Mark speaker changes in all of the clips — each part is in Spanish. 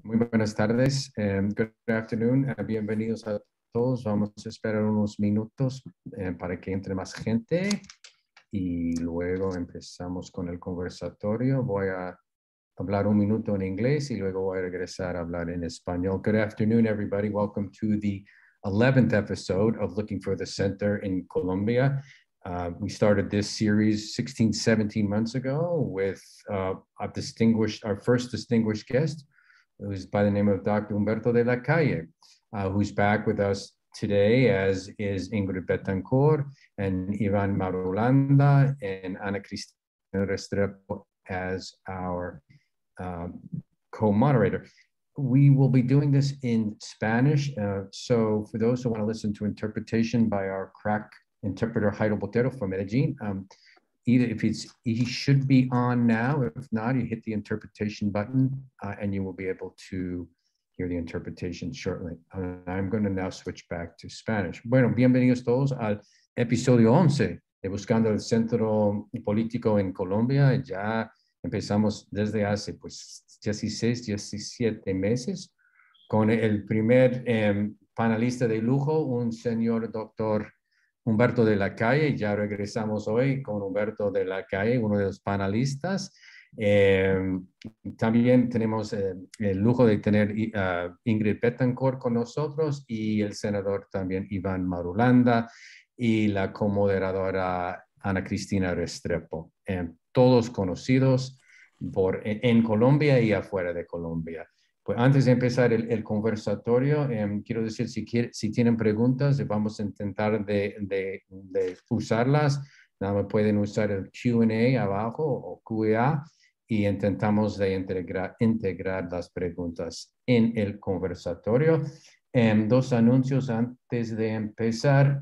Speaker 1: Muy buenas tardes. Good afternoon. Bienvenidos a todos. Vamos a esperar unos minutos para que entre más gente y luego empezamos con el conversatorio. Voy a hablar un minuto en inglés y luego voy a regresar a hablar en español. Good afternoon, everybody. Welcome to the 11th episode of Looking for the Center in Colombia. We started this series 16, 17 months ago with our first distinguished guest, who's by the name of Dr. Humberto de la Calle, who's back with us today, as is Ingrid Betancourt and Ivan Marulanda and Ana Cristina Restrepo as our co-moderator. We will be doing this in Spanish. So for those who want to listen to interpretation by our crack interpreter, Jairo Botero from Medellin, he should be on now. If not, you hit the interpretation button and you will be able to hear the interpretation shortly. I'm going to now switch back to Spanish. Bueno, bienvenidos todos al episodio 11 de Buscando el Centro Político en Colombia. Ya empezamos desde hace 16, 17 meses con el primer panelista de lujo, un señor doctor Humberto de la Calle. Ya regresamos hoy con Humberto de la Calle, uno de los panelistas. También tenemos el lujo de tener Ingrid Betancourt con nosotros y el senador también Iván Marulanda y la comoderadora Ana Cristina Restrepo. Todos conocidos en Colombia y afuera de Colombia. Pues antes de empezar el conversatorio, quiero decir, si tienen preguntas, vamos a intentar de usarlas. Nada más pueden usar el Q&A abajo o QA y intentamos de integrar las preguntas en el conversatorio. Dos anuncios antes de empezar.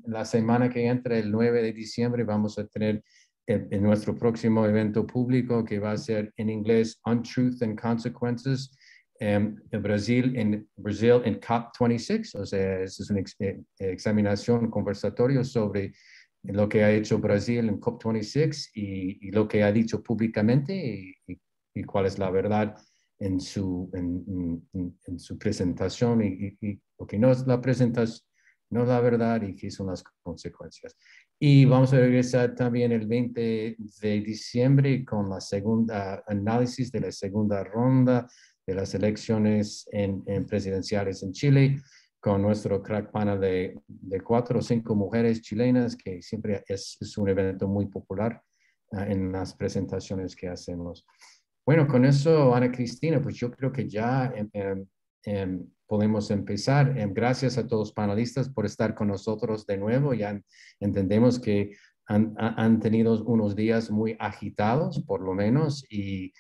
Speaker 1: La semana que entra, el 9 de diciembre, vamos a tener en nuestro próximo evento público que va a ser en inglés Untruth and Consequences. En Brasil en COP26, o sea, es una examinación, conversatorio sobre lo que ha hecho Brasil en COP26 y lo que ha dicho públicamente y cuál es la verdad en su presentación y lo que no es la presentación, no es la verdad y qué son las consecuencias. Y vamos a regresar también el 20 de diciembre con la segunda análisis de la segunda ronda de las elecciones presidenciales en Chile, con nuestro crack panel de 4 o 5 mujeres chilenas, que siempre es un evento muy popular en las presentaciones que hacemos. Bueno, con eso, Ana Cristina, pues yo creo que ya podemos empezar. Gracias a todos los panelistas por estar con nosotros de nuevo. Ya entendemos que han tenido unos días muy agitados, por lo menos, y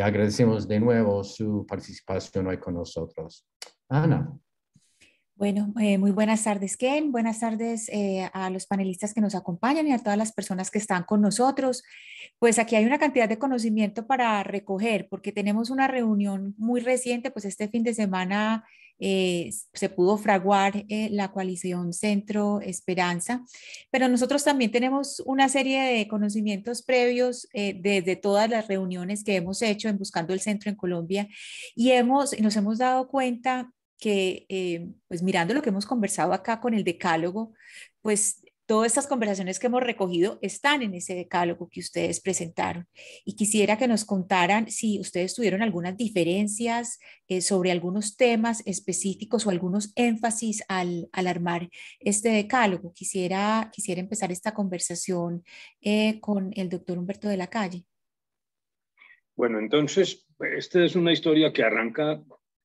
Speaker 1: agradecemos de nuevo su participación hoy con nosotros. Ana.
Speaker 2: Bueno, muy buenas tardes, Ken. Buenas tardes a los panelistas que nos acompañan y a todas las personas que están con nosotros. Pues aquí hay una cantidad de conocimiento para recoger, porque tenemos una reunión muy reciente, pues este fin de semana se pudo fraguar la coalición Centro Esperanza, pero nosotros también tenemos una serie de conocimientos previos desde todas las reuniones que hemos hecho en Buscando el Centro en Colombia y nos hemos dado cuenta que pues mirando lo que hemos conversado acá con el decálogo, pues todas estas conversaciones que hemos recogido están en ese decálogo que ustedes presentaron. Y quisiera que nos contaran si ustedes tuvieron algunas diferencias sobre algunos temas específicos o algunos énfasis al armar este decálogo. Quisiera empezar esta conversación con el doctor Humberto de la Calle.
Speaker 3: Bueno, entonces, esta es una historia que arranca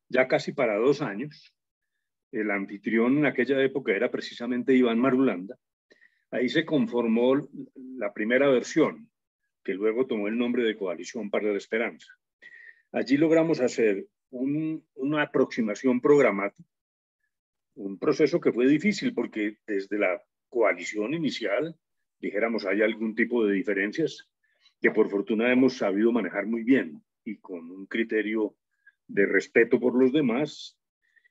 Speaker 3: ya casi para 2 años. El anfitrión en aquella época era precisamente Iván Marulanda. Ahí se conformó la primera versión, que luego tomó el nombre de Coalición para la Esperanza. Allí logramos hacer una aproximación programática, un proceso que fue difícil porque desde la coalición inicial, dijéramos, hay algún tipo de diferencias que por fortuna hemos sabido manejar muy bien y con un criterio de respeto por los demás,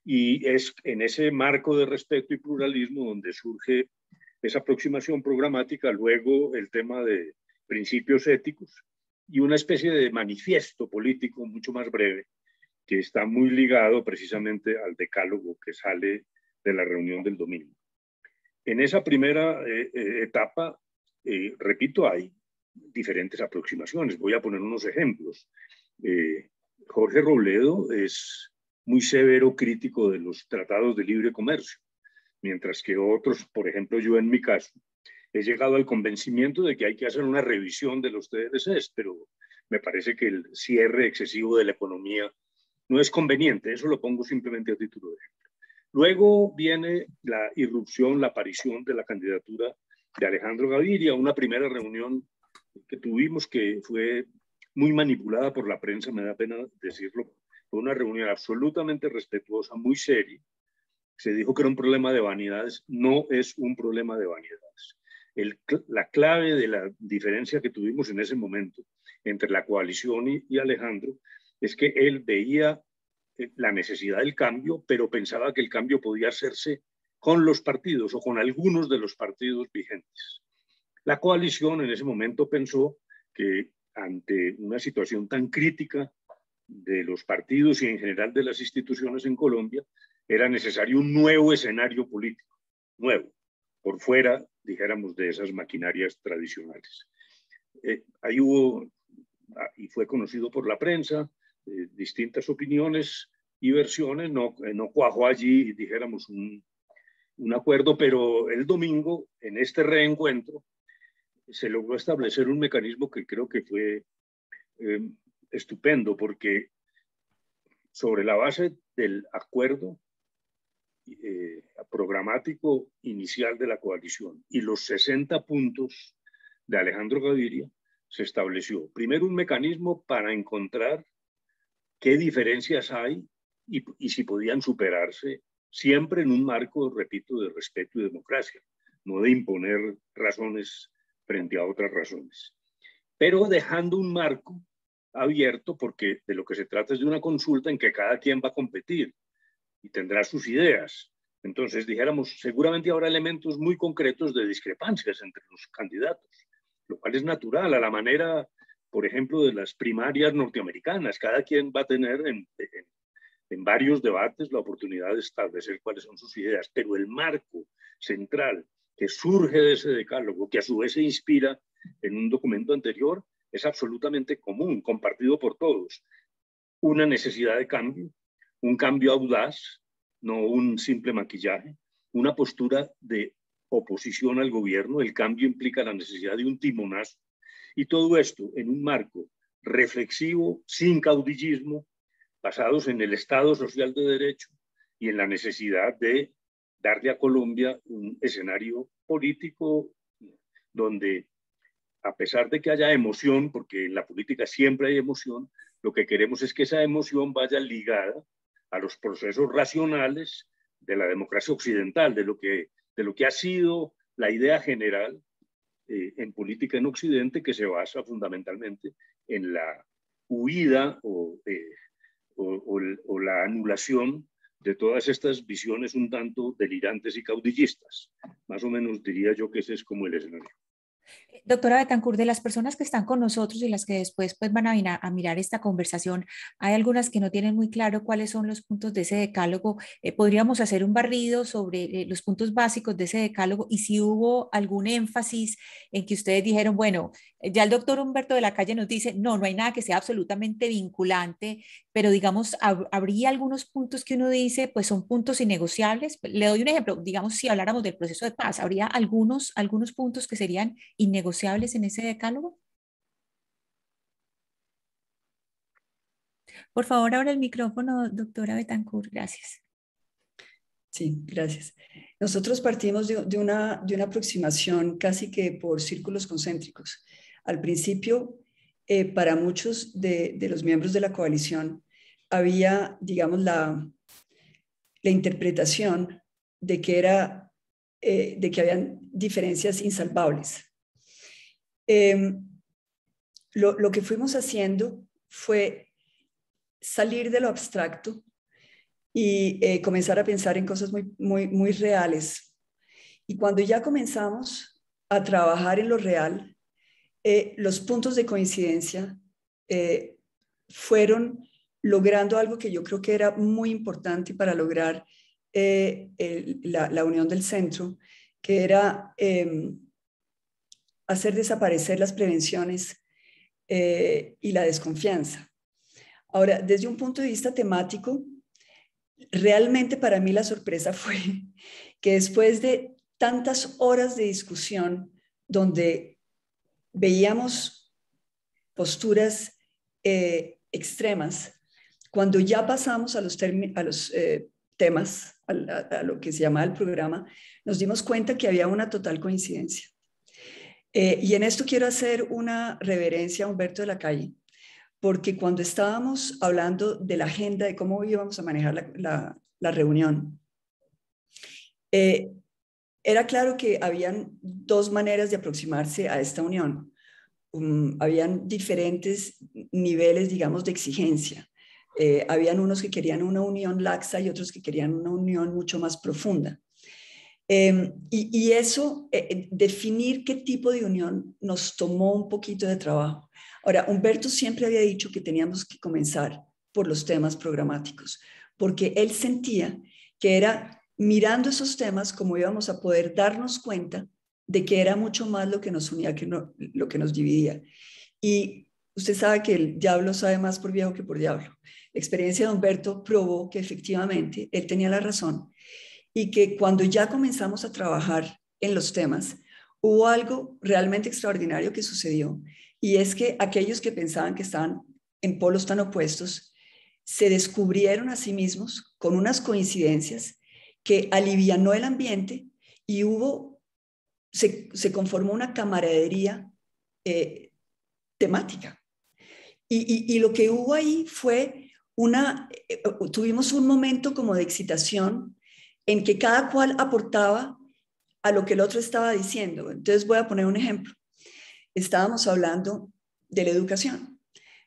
Speaker 3: y es en ese marco de respeto y pluralismo donde surge esa aproximación programática, luego el tema de principios éticos y una especie de manifiesto político mucho más breve que está muy ligado precisamente al decálogo que sale de la reunión del domingo. En esa primera etapa, repito, hay diferentes aproximaciones. Voy a poner unos ejemplos. Jorge Robledo es muy severo crítico de los tratados de libre comercio, mientras que otros, por ejemplo, yo en mi caso, he llegado al convencimiento de que hay que hacer una revisión de los TLCs, pero me parece que el cierre excesivo de la economía no es conveniente. Eso lo pongo simplemente a título de ejemplo. Luego viene la irrupción, la aparición de la candidatura de Alejandro Gaviria, una primera reunión que tuvimos que fue muy manipulada por la prensa, me da pena decirlo, fue una reunión absolutamente respetuosa, muy seria. Se dijo que era un problema de vanidades, no es un problema de vanidades. La clave de la diferencia que tuvimos en ese momento entre la coalición y Alejandro es que él veía la necesidad del cambio, pero pensaba que el cambio podía hacerse con los partidos o con algunos de los partidos vigentes. La coalición en ese momento pensó que ante una situación tan crítica de los partidos y en general de las instituciones en Colombia, era necesario un nuevo escenario político, nuevo, por fuera, dijéramos, de esas maquinarias tradicionales. Ahí hubo, y fue conocido por la prensa, distintas opiniones y versiones, no cuajó allí, dijéramos, un acuerdo, pero el domingo, en este reencuentro, se logró establecer un mecanismo que creo que fue estupendo, porque sobre la base del acuerdo programático inicial de la coalición y los 60 puntos de Alejandro Gaviria, se estableció primero un mecanismo para encontrar qué diferencias hay y si podían superarse, siempre en un marco, repito, de respeto y democracia, no de imponer razones frente a otras razones, pero dejando un marco abierto, porque de lo que se trata es de una consulta en que cada quien va a competir y tendrá sus ideas. Entonces, dijéramos, seguramente habrá elementos muy concretos de discrepancias entre los candidatos, lo cual es natural, a la manera, por ejemplo, de las primarias norteamericanas. Cada quien va a tener en varios debates la oportunidad de establecer cuáles son sus ideas, pero el marco central que surge de ese decálogo, que a su vez se inspira en un documento anterior, es absolutamente común, compartido por todos. Una necesidad de cambio, un cambio audaz, no un simple maquillaje, una postura de oposición al gobierno. El cambio implica la necesidad de un timonazo, y todo esto en un marco reflexivo, sin caudillismo, basados en el Estado social de derecho y en la necesidad de darle a Colombia un escenario político donde, a pesar de que haya emoción, porque en la política siempre hay emoción, lo que queremos es que esa emoción vaya ligada a los procesos racionales de la democracia occidental, de lo que ha sido la idea general en política en Occidente, que se basa fundamentalmente en la huida o la anulación de todas estas visiones un tanto delirantes y caudillistas. Más o menos diría yo que ese es como el escenario.
Speaker 2: Doctora Bethancourt, de las personas que están con nosotros y las que después pues, van a mirar esta conversación, hay algunas que no tienen muy claro cuáles son los puntos de ese decálogo. Podríamos hacer un barrido sobre los puntos básicos de ese decálogo y si hubo algún énfasis en que ustedes dijeron, bueno, ya el doctor Humberto de la Calle nos dice, no hay nada que sea absolutamente vinculante, pero digamos, habría algunos puntos que uno dice, pues son puntos innegociables. Le doy un ejemplo, digamos, si habláramos del proceso de paz, ¿habría algunos puntos que serían innegociables en ese decálogo? Por favor, abra el micrófono, doctora Bethancourt. Gracias.
Speaker 4: Sí, gracias. Nosotros partimos de una aproximación casi que por círculos concéntricos. Al principio, para muchos de los miembros de la coalición, había, digamos, la interpretación de que habían diferencias insalvables. Lo que fuimos haciendo fue salir de lo abstracto y comenzar a pensar en cosas muy reales. Y cuando ya comenzamos a trabajar en lo real, los puntos de coincidencia fueron logrando algo que yo creo que era muy importante para lograr la unión del centro, que era hacer desaparecer las prevenciones y la desconfianza. Ahora, desde un punto de vista temático, realmente para mí la sorpresa fue que después de tantas horas de discusión donde veíamos posturas extremas, cuando ya pasamos a los temas, a lo que se llamaba el programa, nos dimos cuenta que había una total coincidencia. Y en esto quiero hacer una reverencia a Humberto de la Calle, porque cuando estábamos hablando de la agenda, de cómo íbamos a manejar la reunión, era claro que habían dos maneras de aproximarse a esta unión. Habían diferentes niveles, digamos, de exigencia. Habían unos que querían una unión laxa y otros que querían una unión mucho más profunda. Y eso, definir qué tipo de unión nos tomó un poquito de trabajo. Ahora, Humberto siempre había dicho que teníamos que comenzar por los temas programáticos, porque él sentía que era mirando esos temas como íbamos a poder darnos cuenta de que era mucho más lo que nos unía que lo que nos dividía. Y usted sabe que el diablo sabe más por viejo que por diablo. La experiencia de Humberto probó que efectivamente él tenía la razón y que cuando ya comenzamos a trabajar en los temas, hubo algo realmente extraordinario que sucedió, y es que aquellos que pensaban que estaban en polos tan opuestos se descubrieron a sí mismos con unas coincidencias que alivianó el ambiente y se conformó una camaradería temática. Y lo que hubo ahí fue tuvimos un momento como de excitación en que cada cual aportaba a lo que el otro estaba diciendo. Entonces voy a poner un ejemplo. Estábamos hablando de la educación.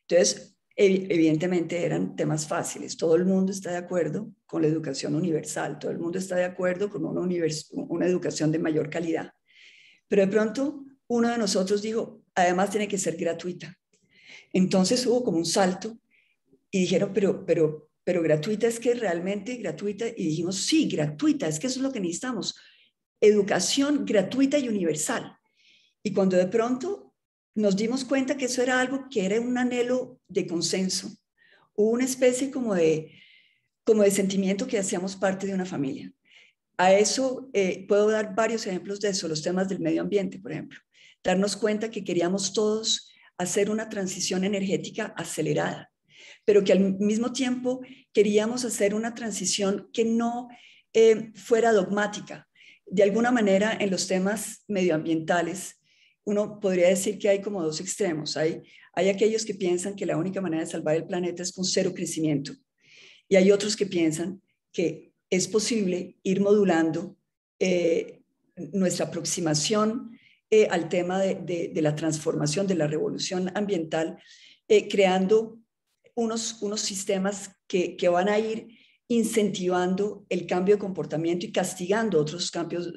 Speaker 4: Entonces, evidentemente eran temas fáciles. Todo el mundo está de acuerdo con la educación universal. Todo el mundo está de acuerdo con una educación de mayor calidad. Pero de pronto uno de nosotros dijo, además tiene que ser gratuita. Entonces hubo como un salto y dijeron, pero gratuita, es que realmente gratuita. Y dijimos, sí, gratuita, es que eso es lo que necesitamos. Educación gratuita y universal. Y cuando de pronto nos dimos cuenta que eso era algo que era un anhelo de consenso, hubo una especie como de sentimiento que hacíamos parte de una familia. A eso puedo dar varios ejemplos de eso, los temas del medio ambiente, por ejemplo. Darnos cuenta que queríamos todos hacer una transición energética acelerada, pero que al mismo tiempo queríamos hacer una transición que no fuera dogmática. De alguna manera, en los temas medioambientales, uno podría decir que hay como dos extremos. Hay aquellos que piensan que la única manera de salvar el planeta es con cero crecimiento, y hay otros que piensan que es posible ir modulando nuestra aproximación al tema de la transformación, de la revolución ambiental, creando unos sistemas que van a ir incentivando el cambio de comportamiento y castigando otros cambios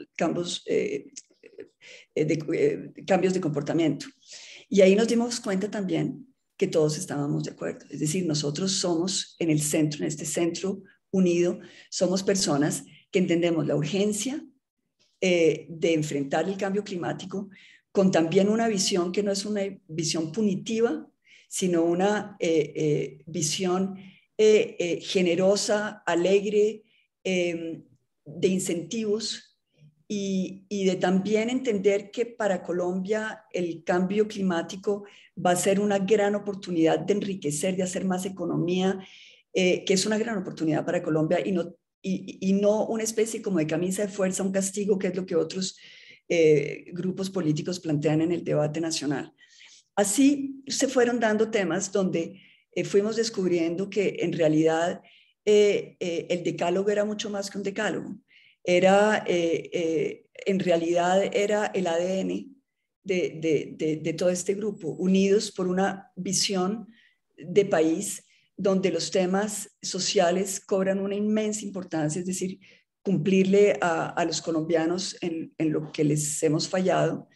Speaker 4: de comportamiento. Y ahí nos dimos cuenta también que todos estábamos de acuerdo. Es decir, nosotros somos en el centro, en este centro unido, somos personas que entendemos la urgencia de enfrentar el cambio climático con también una visión que no es una visión punitiva, sino una visión generosa, alegre, de incentivos y de también entender que para Colombia el cambio climático va a ser una gran oportunidad de enriquecer, de hacer más economía, que es una gran oportunidad para Colombia y no una especie como de camisa de fuerza, un castigo, que es lo que otros grupos políticos plantean en el debate nacional. Así se fueron dando temas donde fuimos descubriendo que en realidad el decálogo era mucho más que un decálogo. En realidad era el ADN de todo este grupo, unidos por una visión de país donde los temas sociales cobran una inmensa importancia, es decir, cumplirle a los colombianos en lo que les hemos fallado,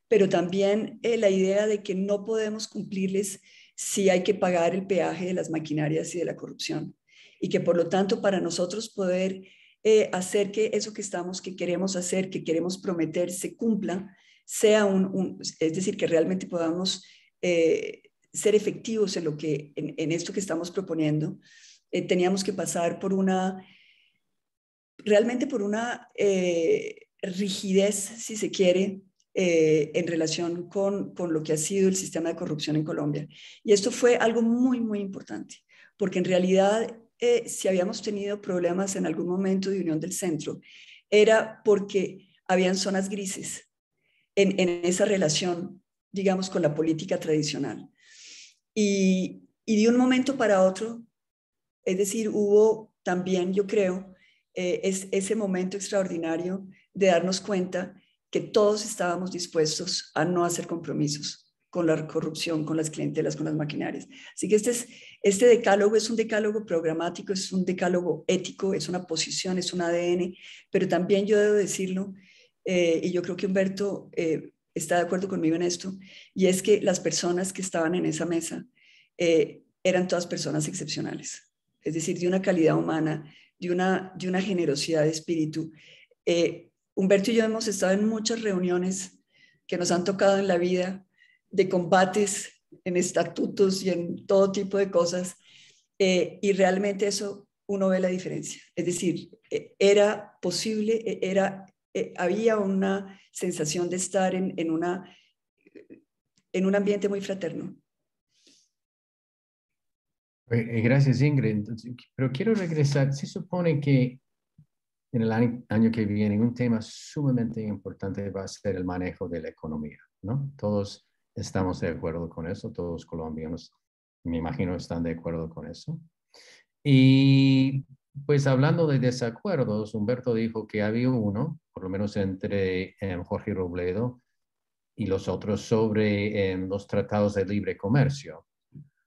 Speaker 4: pero también la idea de que no podemos cumplirles sí hay que pagar el peaje de las maquinarias y de la corrupción. Y que por lo tanto para nosotros poder hacer que eso que queremos hacer, que queremos prometer, se cumpla, sea es decir, que realmente podamos ser efectivos en esto que estamos proponiendo, teníamos que pasar realmente por una rigidez, si se quiere, en relación con lo que ha sido el sistema de corrupción en Colombia. Y esto fue algo muy, muy importante, porque en realidad, si habíamos tenido problemas en algún momento de Unión del Centro, era porque habían zonas grises en esa relación, digamos, con la política tradicional. Y de un momento para otro, es decir, hubo también, yo creo, ese momento extraordinario de darnos cuenta que todos estábamos dispuestos a no hacer compromisos con la corrupción, con las clientelas, con las maquinarias. Así que este decálogo es un decálogo programático, es un decálogo ético, es una posición, es un ADN, pero también yo debo decirlo, y yo creo que Humberto está de acuerdo conmigo en esto, y es que las personas que estaban en esa mesa eran todas personas excepcionales, es decir, de una calidad humana, de una generosidad de espíritu. Humberto y yo hemos estado en muchas reuniones que nos han tocado en la vida, de combates en estatutos y en todo tipo de cosas, y realmente eso uno ve la diferencia. Es decir, era posible, había una sensación de estar en un ambiente muy fraterno.
Speaker 1: Gracias, Ingrid. Entonces, pero quiero regresar. Se supone que en el año que viene un tema sumamente importante va a ser el manejo de la economía, ¿no? Todos estamos de acuerdo con eso, todos los colombianos, me imagino, están de acuerdo con eso. Y pues hablando de desacuerdos, Humberto dijo que había uno, por lo menos entre Jorge Robledo y los otros, sobre los tratados de libre comercio,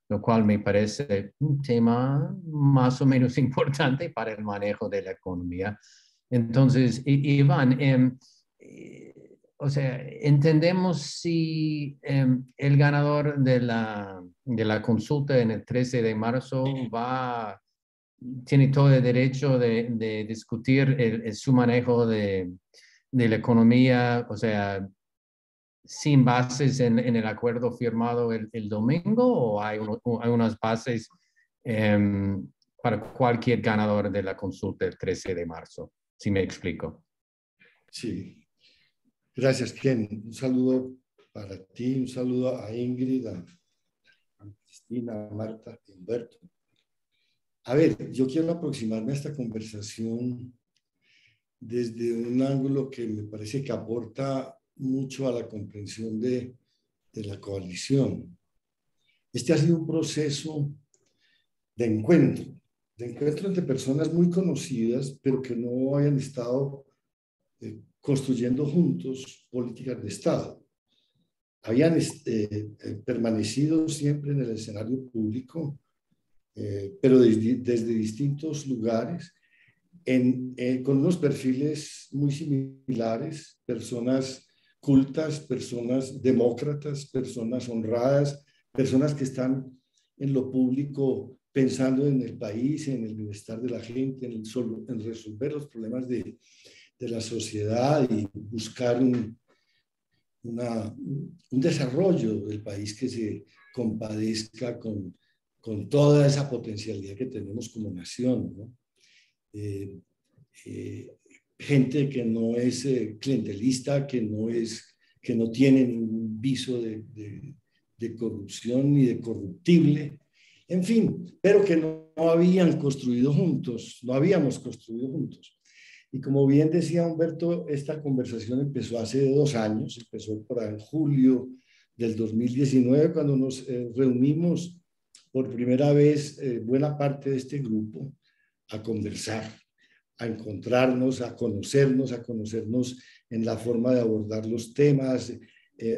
Speaker 1: lo cual me parece un tema más o menos importante para el manejo de la economía. Entonces, Iván, o sea, entendemos si el ganador de la consulta en el 13 de marzo tiene todo el derecho de discutir su manejo de la economía, o sea, sin bases en el acuerdo firmado el domingo, o hay unas bases para cualquier ganador de la consulta el 13 de marzo? Si me explico.
Speaker 5: Sí, gracias, Ken. Un saludo para ti, un saludo a Ingrid, a Cristina, a Marta, a Humberto. A ver, yo quiero aproximarme a esta conversación desde un ángulo que me parece que aporta mucho a la comprensión de la coalición. Este ha sido un proceso de encuentro entre personas muy conocidas, pero que no hayan estado construyendo juntos políticas de Estado. Habían permanecido siempre en el escenario público, pero desde distintos lugares, con unos perfiles muy similares, personas cultas, personas demócratas, personas honradas, personas que están en lo público pensando en el país, en el bienestar de la gente, en resolver los problemas de la sociedad y buscar un desarrollo del país que se compadezca con toda esa potencialidad que tenemos como nación, ¿no? Gente que no es clientelista, que no tiene ningún viso de corrupción ni de corruptible, en fin, pero que no habíamos construido juntos. Y como bien decía Humberto, esta conversación empezó hace 2 años, empezó en julio del 2019, cuando nos reunimos por primera vez, buena parte de este grupo, a conversar, a encontrarnos, a conocernos en la forma de abordar los temas,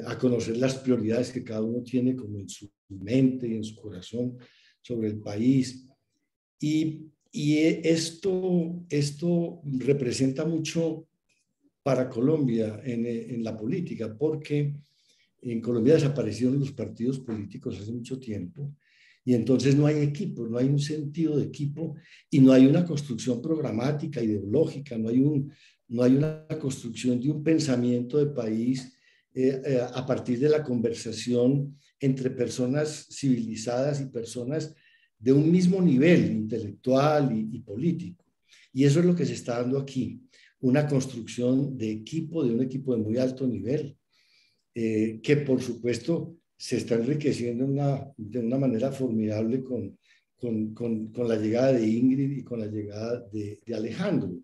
Speaker 5: a conocer las prioridades que cada uno tiene como en su mente y en su corazón sobre el país. Y esto representa mucho para Colombia en la política, porque En Colombia desaparecieron los partidos políticos hace mucho tiempo y entonces no hay equipo, no hay un sentido de equipo y no hay una construcción programática, ideológica, no hay una construcción de un pensamiento de país a partir de la conversación entre personas civilizadas y personas de un mismo nivel intelectual y político. Y eso es lo que se está dando aquí, una construcción de equipo, de un equipo de muy alto nivel, que por supuesto se está enriqueciendo de una manera formidable con la llegada de Ingrid y con la llegada de Alejandro,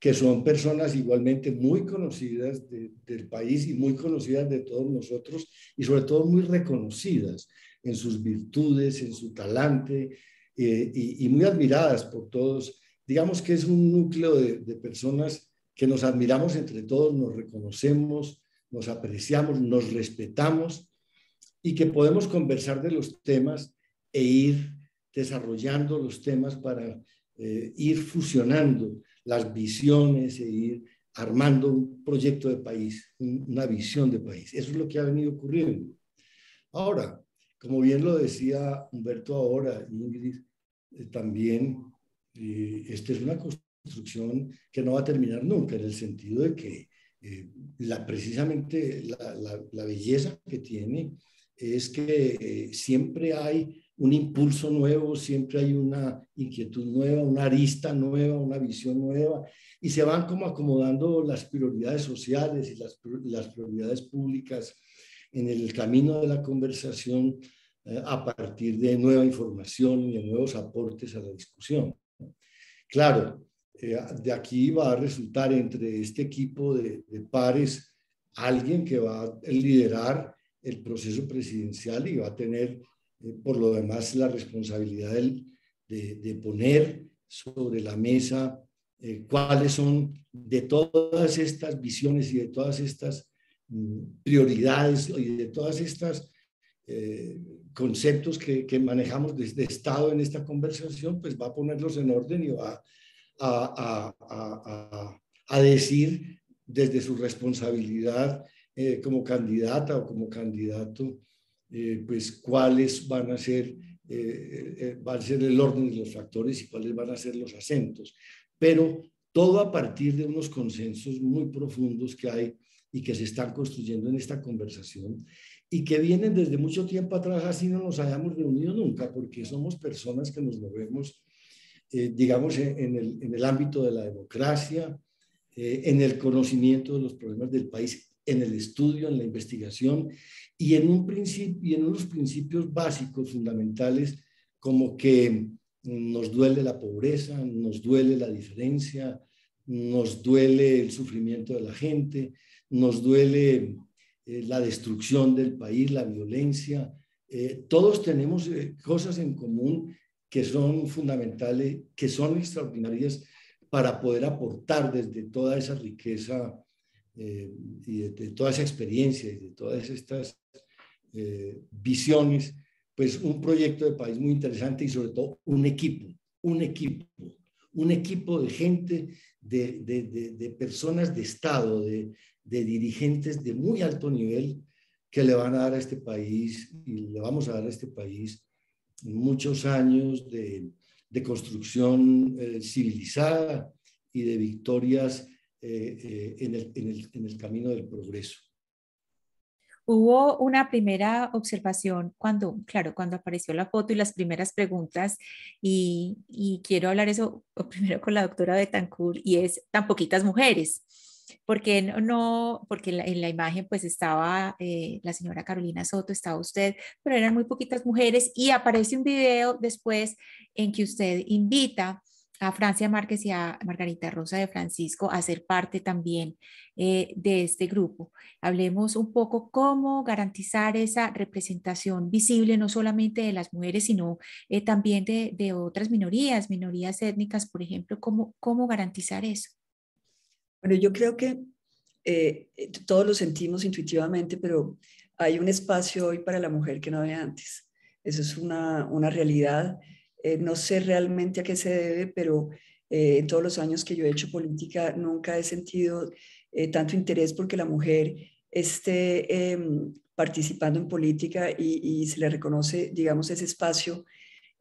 Speaker 5: que son personas igualmente muy conocidas del país y muy conocidas de todos nosotros y sobre todo muy reconocidas en sus virtudes, en su talante y muy admiradas por todos. Digamos que es un núcleo de personas que nos admiramos entre todos, nos reconocemos, nos apreciamos, nos respetamos y que podemos conversar de los temas e ir desarrollando los temas para ir fusionando las visiones e ir armando un proyecto de país, una visión de país. Eso es lo que ha venido ocurriendo. Ahora, como bien lo decía Humberto ahora, Ingrid, también esta es una construcción que no va a terminar nunca, en el sentido de que precisamente la belleza que tiene es que siempre hay un impulso nuevo, siempre hay una inquietud nueva, una arista nueva, una visión nueva, y se van como acomodando las prioridades sociales y las prioridades públicas en el camino de la conversación a partir de nueva información y de nuevos aportes a la discusión. Claro, de aquí va a resultar entre este equipo de pares alguien que va a liderar el proceso presidencial y va a tener, por lo demás, la responsabilidad de poner sobre la mesa cuáles son de todas estas visiones y de todas estas prioridades y de todas estas conceptos que manejamos desde Estado en esta conversación, pues va a ponerlos en orden y va a decir desde su responsabilidad como candidata o como candidato, pues cuáles van a ser el orden de los factores y cuáles van a ser los acentos. Pero todo a partir de unos consensos muy profundos que hay y que se están construyendo en esta conversación y que vienen desde mucho tiempo atrás, así no nos hayamos reunido nunca, porque somos personas que nos movemos, digamos, en el ámbito de la democracia, en el conocimiento de los problemas del país, en el estudio, en la investigación y en unos principios básicos, fundamentales, como que nos duele la pobreza, nos duele la diferencia, nos duele el sufrimiento de la gente, nos duele la destrucción del país, la violencia. Todos tenemos cosas en común que son fundamentales, que son extraordinarias para poder aportar desde toda esa riqueza y de toda esa experiencia y de todas estas visiones, pues un proyecto de país muy interesante y sobre todo un equipo de gente, de personas de Estado, de dirigentes de muy alto nivel que le van a dar a este país y le vamos a dar a este país muchos años de construcción civilizada y de victorias en el camino del progreso.
Speaker 2: Hubo una primera observación cuando apareció la foto y las primeras preguntas y quiero hablar eso primero con la doctora Bettencourt y es tan poquitas mujeres. Porque porque en la imagen pues estaba la señora Carolina Soto, estaba usted, pero eran muy poquitas mujeres y aparece un video después en que usted invita a Francia Márquez y a Margarita Rosa de Francisco a ser parte también de este grupo. Hablemos un poco cómo garantizar esa representación visible no solamente de las mujeres, sino también de otras minorías étnicas, por ejemplo, cómo garantizar eso.
Speaker 4: Bueno, yo creo que todos lo sentimos intuitivamente, pero hay un espacio hoy para la mujer que no había antes. Eso es una realidad. No sé realmente a qué se debe, pero en todos los años que yo he hecho política nunca he sentido tanto interés porque la mujer esté participando en política y se le reconoce, digamos, ese espacio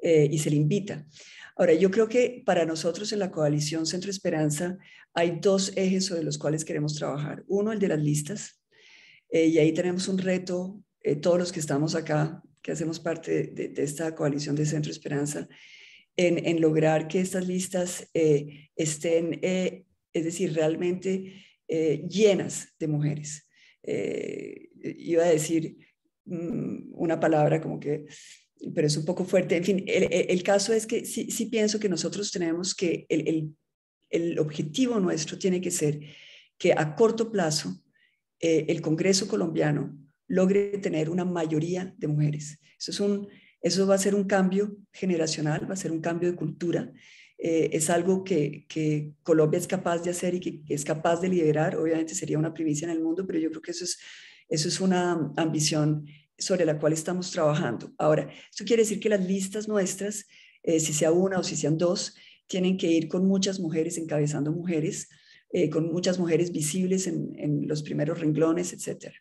Speaker 4: y se le invita. Ahora, yo creo que para nosotros en la coalición Centro Esperanza hay dos ejes sobre los cuales queremos trabajar. Uno, el de las listas, y ahí tenemos un reto, todos los que estamos acá, que hacemos parte de esta coalición de Centro Esperanza, en lograr que estas listas estén, es decir, realmente llenas de mujeres. Iba a decir una palabra como que, pero es un poco fuerte. En fin, el caso es que sí pienso que nosotros tenemos que, el objetivo nuestro tiene que ser que a corto plazo el Congreso colombiano logre tener una mayoría de mujeres. Eso va a ser un cambio generacional, va a ser un cambio de cultura. Es algo que Colombia es capaz de hacer y que es capaz de liderar. Obviamente sería una primicia en el mundo, pero yo creo que eso es una ambición sobre la cual estamos trabajando. Ahora, esto quiere decir que las listas nuestras, si sea una o si sean dos, tienen que ir con muchas mujeres encabezando mujeres, con muchas mujeres visibles en los primeros renglones, etc.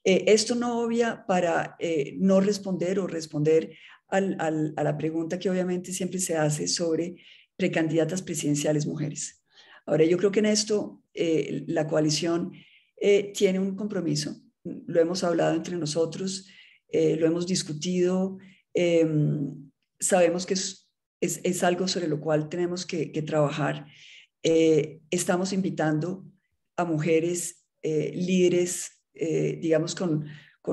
Speaker 4: Esto no obvia para no responder o responder a la pregunta que obviamente siempre se hace sobre precandidatas presidenciales mujeres. Ahora, yo creo que en esto la coalición tiene un compromiso. Lo hemos hablado entre nosotros, lo hemos discutido, sabemos que es algo sobre lo cual tenemos que trabajar. Estamos invitando a mujeres líderes, digamos, con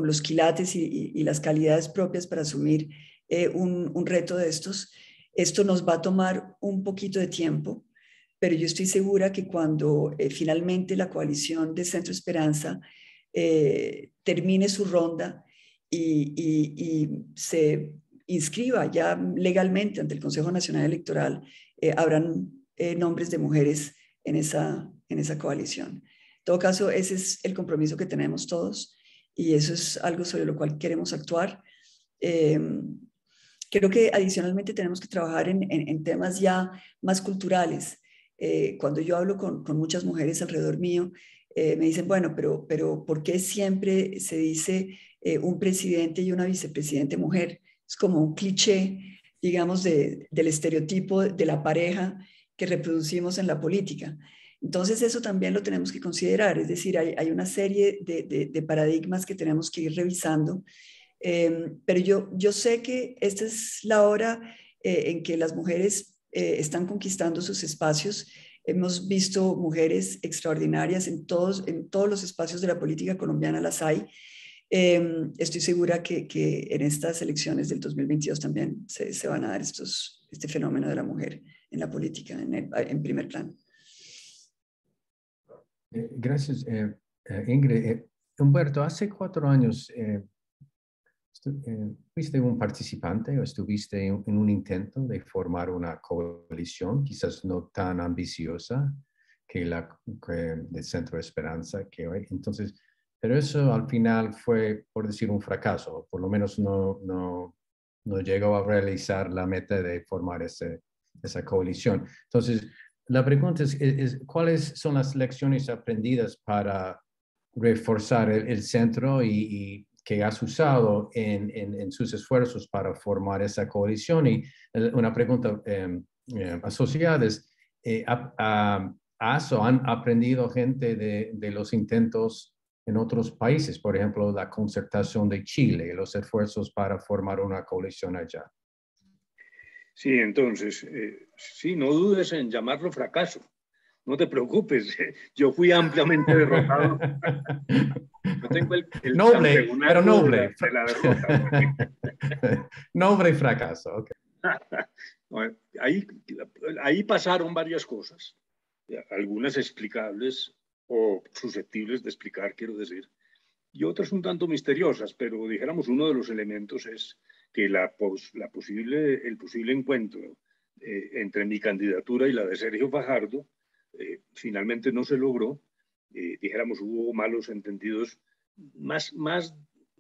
Speaker 4: los quilates y las calidades propias para asumir un reto de estos. Esto nos va a tomar un poquito de tiempo, pero yo estoy segura que cuando finalmente la coalición de Centro Esperanza termine su ronda y se inscriba ya legalmente ante el Consejo Nacional Electoral, habrán nombres de mujeres en esa coalición. En todo caso, ese es el compromiso que tenemos todos y eso es algo sobre lo cual queremos actuar. Creo que adicionalmente tenemos que trabajar en temas ya más culturales. Cuando yo hablo con muchas mujeres alrededor mío, me dicen, bueno, pero ¿por qué siempre se dice un presidente y una vicepresidente mujer? Es como un cliché, digamos, del estereotipo de la pareja que reproducimos en la política. Entonces eso también lo tenemos que considerar, es decir, hay una serie de paradigmas que tenemos que ir revisando, pero yo sé que esta es la hora en que las mujeres están conquistando sus espacios. Hemos visto mujeres extraordinarias en todos los espacios de la política colombiana, las hay. Estoy segura que en estas elecciones del 2022 también se van a dar este fenómeno de la mujer en la política, en primer plano.
Speaker 1: Gracias, Ingrid. Humberto, hace 4 años fuiste un participante o estuviste en un intento de formar una coalición, quizás no tan ambiciosa que la de Centro Esperanza que hoy. Entonces, pero eso al final fue, por decir, un fracaso, por lo menos no llegó a realizar la meta de formar esa coalición. Entonces, la pregunta es ¿cuáles son las lecciones aprendidas para reforzar el centro y que has usado en sus esfuerzos para formar esa coalición? Y una pregunta asociada es, ¿has o han aprendido gente de los intentos en otros países? Por ejemplo, la concertación de Chile, los esfuerzos para formar una coalición allá.
Speaker 3: Sí, entonces, sí, no dudes en llamarlo fracaso. No te preocupes, yo fui ampliamente derrotado. Yo tengo el
Speaker 1: noble, pero noble.
Speaker 3: De la derrota.
Speaker 1: Noble fracaso, ok.
Speaker 3: Bueno, ahí pasaron varias cosas, algunas explicables o susceptibles de explicar, quiero decir, y otras un tanto misteriosas, pero dijéramos uno de los elementos es que el posible encuentro entre mi candidatura y la de Sergio Fajardo finalmente no se logró. Dijéramos, hubo malos entendidos, más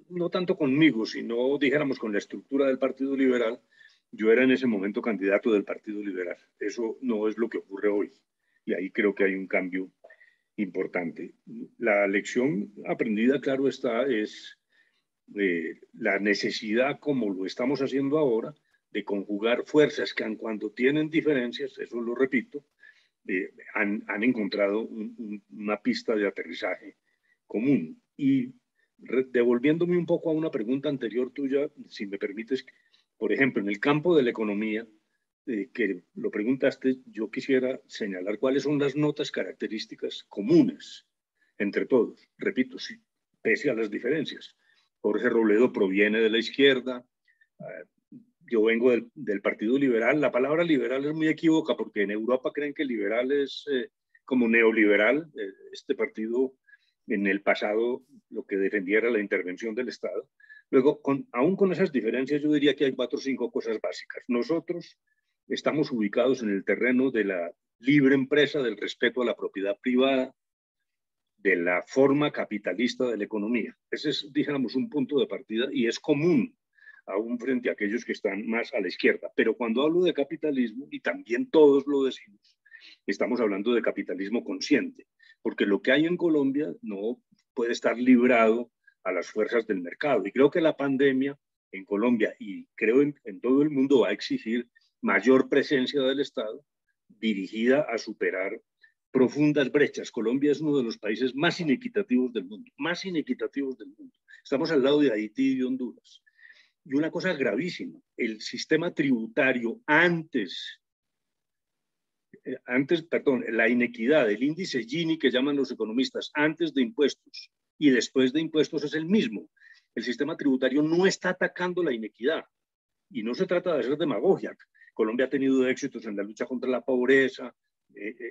Speaker 3: no tanto conmigo, sino, dijéramos, con la estructura del Partido Liberal. Yo era en ese momento candidato del Partido Liberal. Eso no es lo que ocurre hoy. Y ahí creo que hay un cambio importante. La lección aprendida, claro está, es la necesidad, como lo estamos haciendo ahora, de conjugar fuerzas que cuando tienen diferencias, eso lo repito, han encontrado una pista de aterrizaje común. Y devolviéndome un poco a una pregunta anterior tuya, si me permites, por ejemplo, en el campo de la economía, que lo preguntaste, yo quisiera señalar cuáles son las notas características comunes entre todos. Repito, sí, pese a las diferencias. Jorge Robledo proviene de la izquierda, yo vengo del Partido Liberal. La palabra liberal es muy equívoca porque en Europa creen que liberal es como neoliberal. Este partido en el pasado lo que defendía era la intervención del Estado. Luego, aún con esas diferencias, yo diría que hay 4 o 5 cosas básicas. Nosotros estamos ubicados en el terreno de la libre empresa, del respeto a la propiedad privada, de la forma capitalista de la economía. Ese es, digamos, un punto de partida y es común aún frente a aquellos que están más a la izquierda. Pero cuando hablo de capitalismo, y también todos lo decimos, estamos hablando de capitalismo consciente, porque lo que hay en Colombia no puede estar librado a las fuerzas del mercado. Y creo que la pandemia en Colombia, y creo en todo el mundo, va a exigir mayor presencia del Estado dirigida a superar profundas brechas. Colombia es uno de los países más inequitativos del mundo, más inequitativos del mundo. Estamos al lado de Haití y de Honduras. Y una cosa gravísima, el sistema tributario la inequidad, el índice Gini que llaman los economistas, antes de impuestos y después de impuestos es el mismo. El sistema tributario no está atacando la inequidad y no se trata de hacer demagogia. Colombia ha tenido éxitos en la lucha contra la pobreza,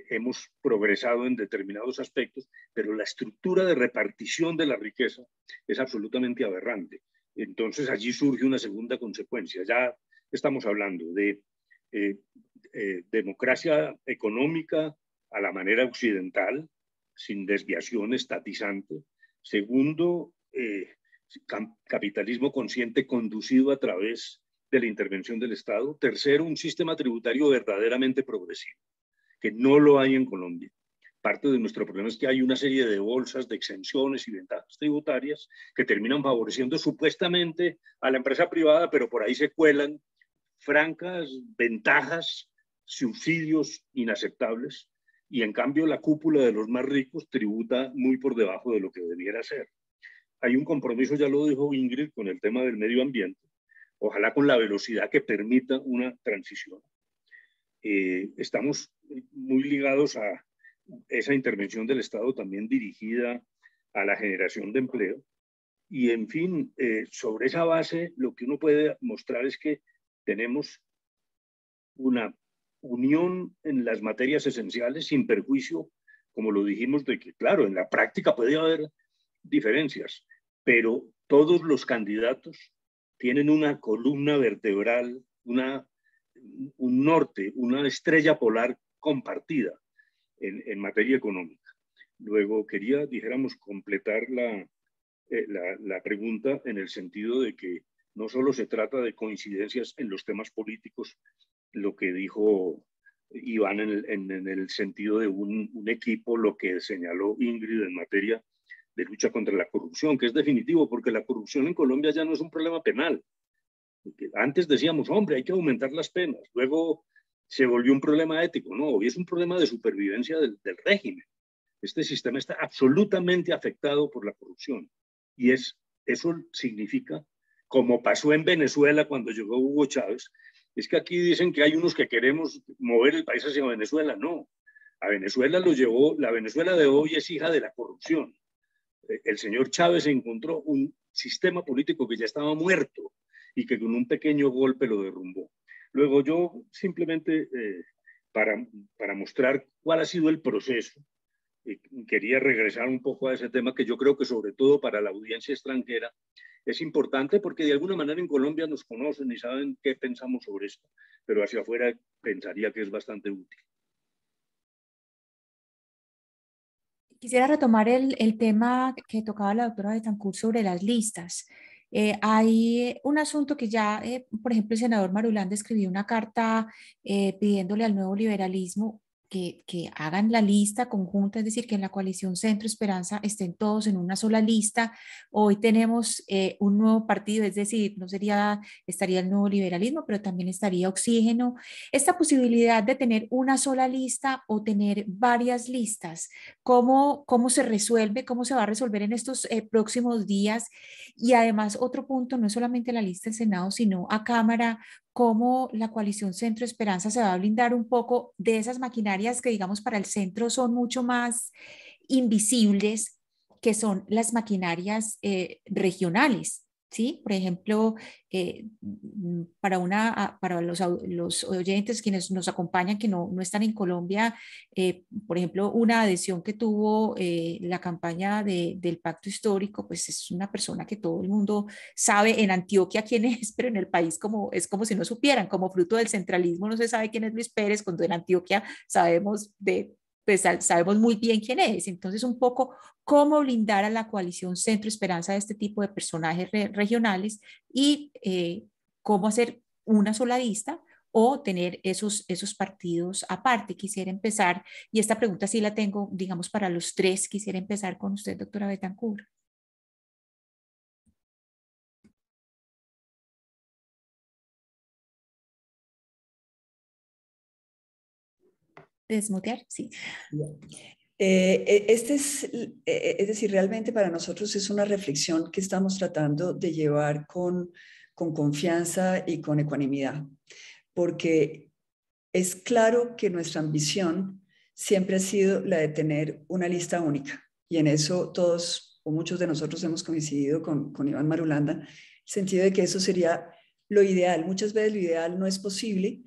Speaker 3: hemos progresado en determinados aspectos, pero la estructura de repartición de la riqueza es absolutamente aberrante. Entonces allí surge una segunda consecuencia. Ya estamos hablando de democracia económica a la manera occidental, sin desviación estatizante. Segundo, capitalismo consciente conducido a través de la intervención del Estado. Tercero, un sistema tributario verdaderamente progresivo, que no lo hay en Colombia. Parte de nuestro problema es que hay una serie de bolsas de exenciones y ventajas tributarias que terminan favoreciendo supuestamente a la empresa privada, pero por ahí se cuelan francas ventajas, subsidios inaceptables, y en cambio la cúpula de los más ricos tributa muy por debajo de lo que debiera ser. Hay un compromiso, ya lo dijo Ingrid, con el tema del medio ambiente, ojalá con la velocidad que permita una transición. Estamos muy ligados a esa intervención del Estado también dirigida a la generación de empleo. Y en fin, sobre esa base, lo que uno puede mostrar es que tenemos una unión en las materias esenciales sin perjuicio, como lo dijimos, de que, claro, en la práctica puede haber diferencias, pero todos los candidatos tienen una columna vertebral, un norte, una estrella polar compartida en materia económica. Luego quería, dijéramos, completar la pregunta en el sentido de que no solo se trata de coincidencias en los temas políticos, lo que dijo Iván en el sentido de un equipo, lo que señaló Ingrid en materia de lucha contra la corrupción, que es definitivo, porque la corrupción en Colombia ya no es un problema penal. Antes decíamos, hombre, hay que aumentar las penas. Luego se volvió un problema ético. No, hoy es un problema de supervivencia del régimen. Este sistema está absolutamente afectado por la corrupción. Y eso significa, como pasó en Venezuela cuando llegó Hugo Chávez, es que aquí dicen que hay unos que queremos mover el país hacia Venezuela. No, a Venezuela lo llevó, la Venezuela de hoy es hija de la corrupción. El señor Chávez encontró un sistema político que ya estaba muerto y que con un pequeño golpe lo derrumbó. Luego yo simplemente, para mostrar cuál ha sido el proceso, quería regresar un poco a ese tema que yo creo que sobre todo para la audiencia extranjera es importante porque de alguna manera en Colombia nos conocen y saben qué pensamos sobre esto, pero hacia afuera pensaría que es bastante útil.
Speaker 2: Quisiera retomar el tema que tocaba la doctora Betancur sobre las listas. Hay un asunto que ya, por ejemplo, el senador Marulanda escribió una carta pidiéndole al nuevo liberalismo que hagan la lista conjunta, es decir, que en la coalición Centro Esperanza estén todos en una sola lista. Hoy tenemos un nuevo partido, es decir, no sería, estaría el nuevo liberalismo, pero también estaría Oxígeno. Esta posibilidad de tener una sola lista o tener varias listas, ¿cómo se resuelve? ¿Cómo se va a resolver en estos próximos días? Y además, otro punto, no es solamente la lista del Senado, sino a Cámara, cómo la coalición Centro Esperanza se va a blindar un poco de esas maquinarias que, digamos, para el centro son mucho más invisibles, que son las maquinarias regionales. ¿Sí? Por ejemplo, para los oyentes quienes nos acompañan que no están en Colombia, por ejemplo, una adhesión que tuvo la campaña del Pacto Histórico, pues es una persona que todo el mundo sabe en Antioquia quién es, pero en el país es como si no supieran, como fruto del centralismo no se sabe quién es Luis Pérez, cuando en Antioquia sabemos muy bien quién es. Entonces, un poco cómo blindar a la coalición Centro Esperanza de este tipo de personajes regionales y cómo hacer una sola lista o tener esos partidos aparte. Quisiera empezar, y esta pregunta sí la tengo, digamos, para los tres. Quisiera empezar con usted, doctora Bethancourt. ¿Desmutear? Sí.
Speaker 4: Es decir, realmente para nosotros es una reflexión que estamos tratando de llevar con confianza y con ecuanimidad, porque es claro que nuestra ambición siempre ha sido la de tener una lista única, y en eso todos o muchos de nosotros hemos coincidido con Iván Marulanda, en el sentido de que eso sería lo ideal. Muchas veces lo ideal no es posible.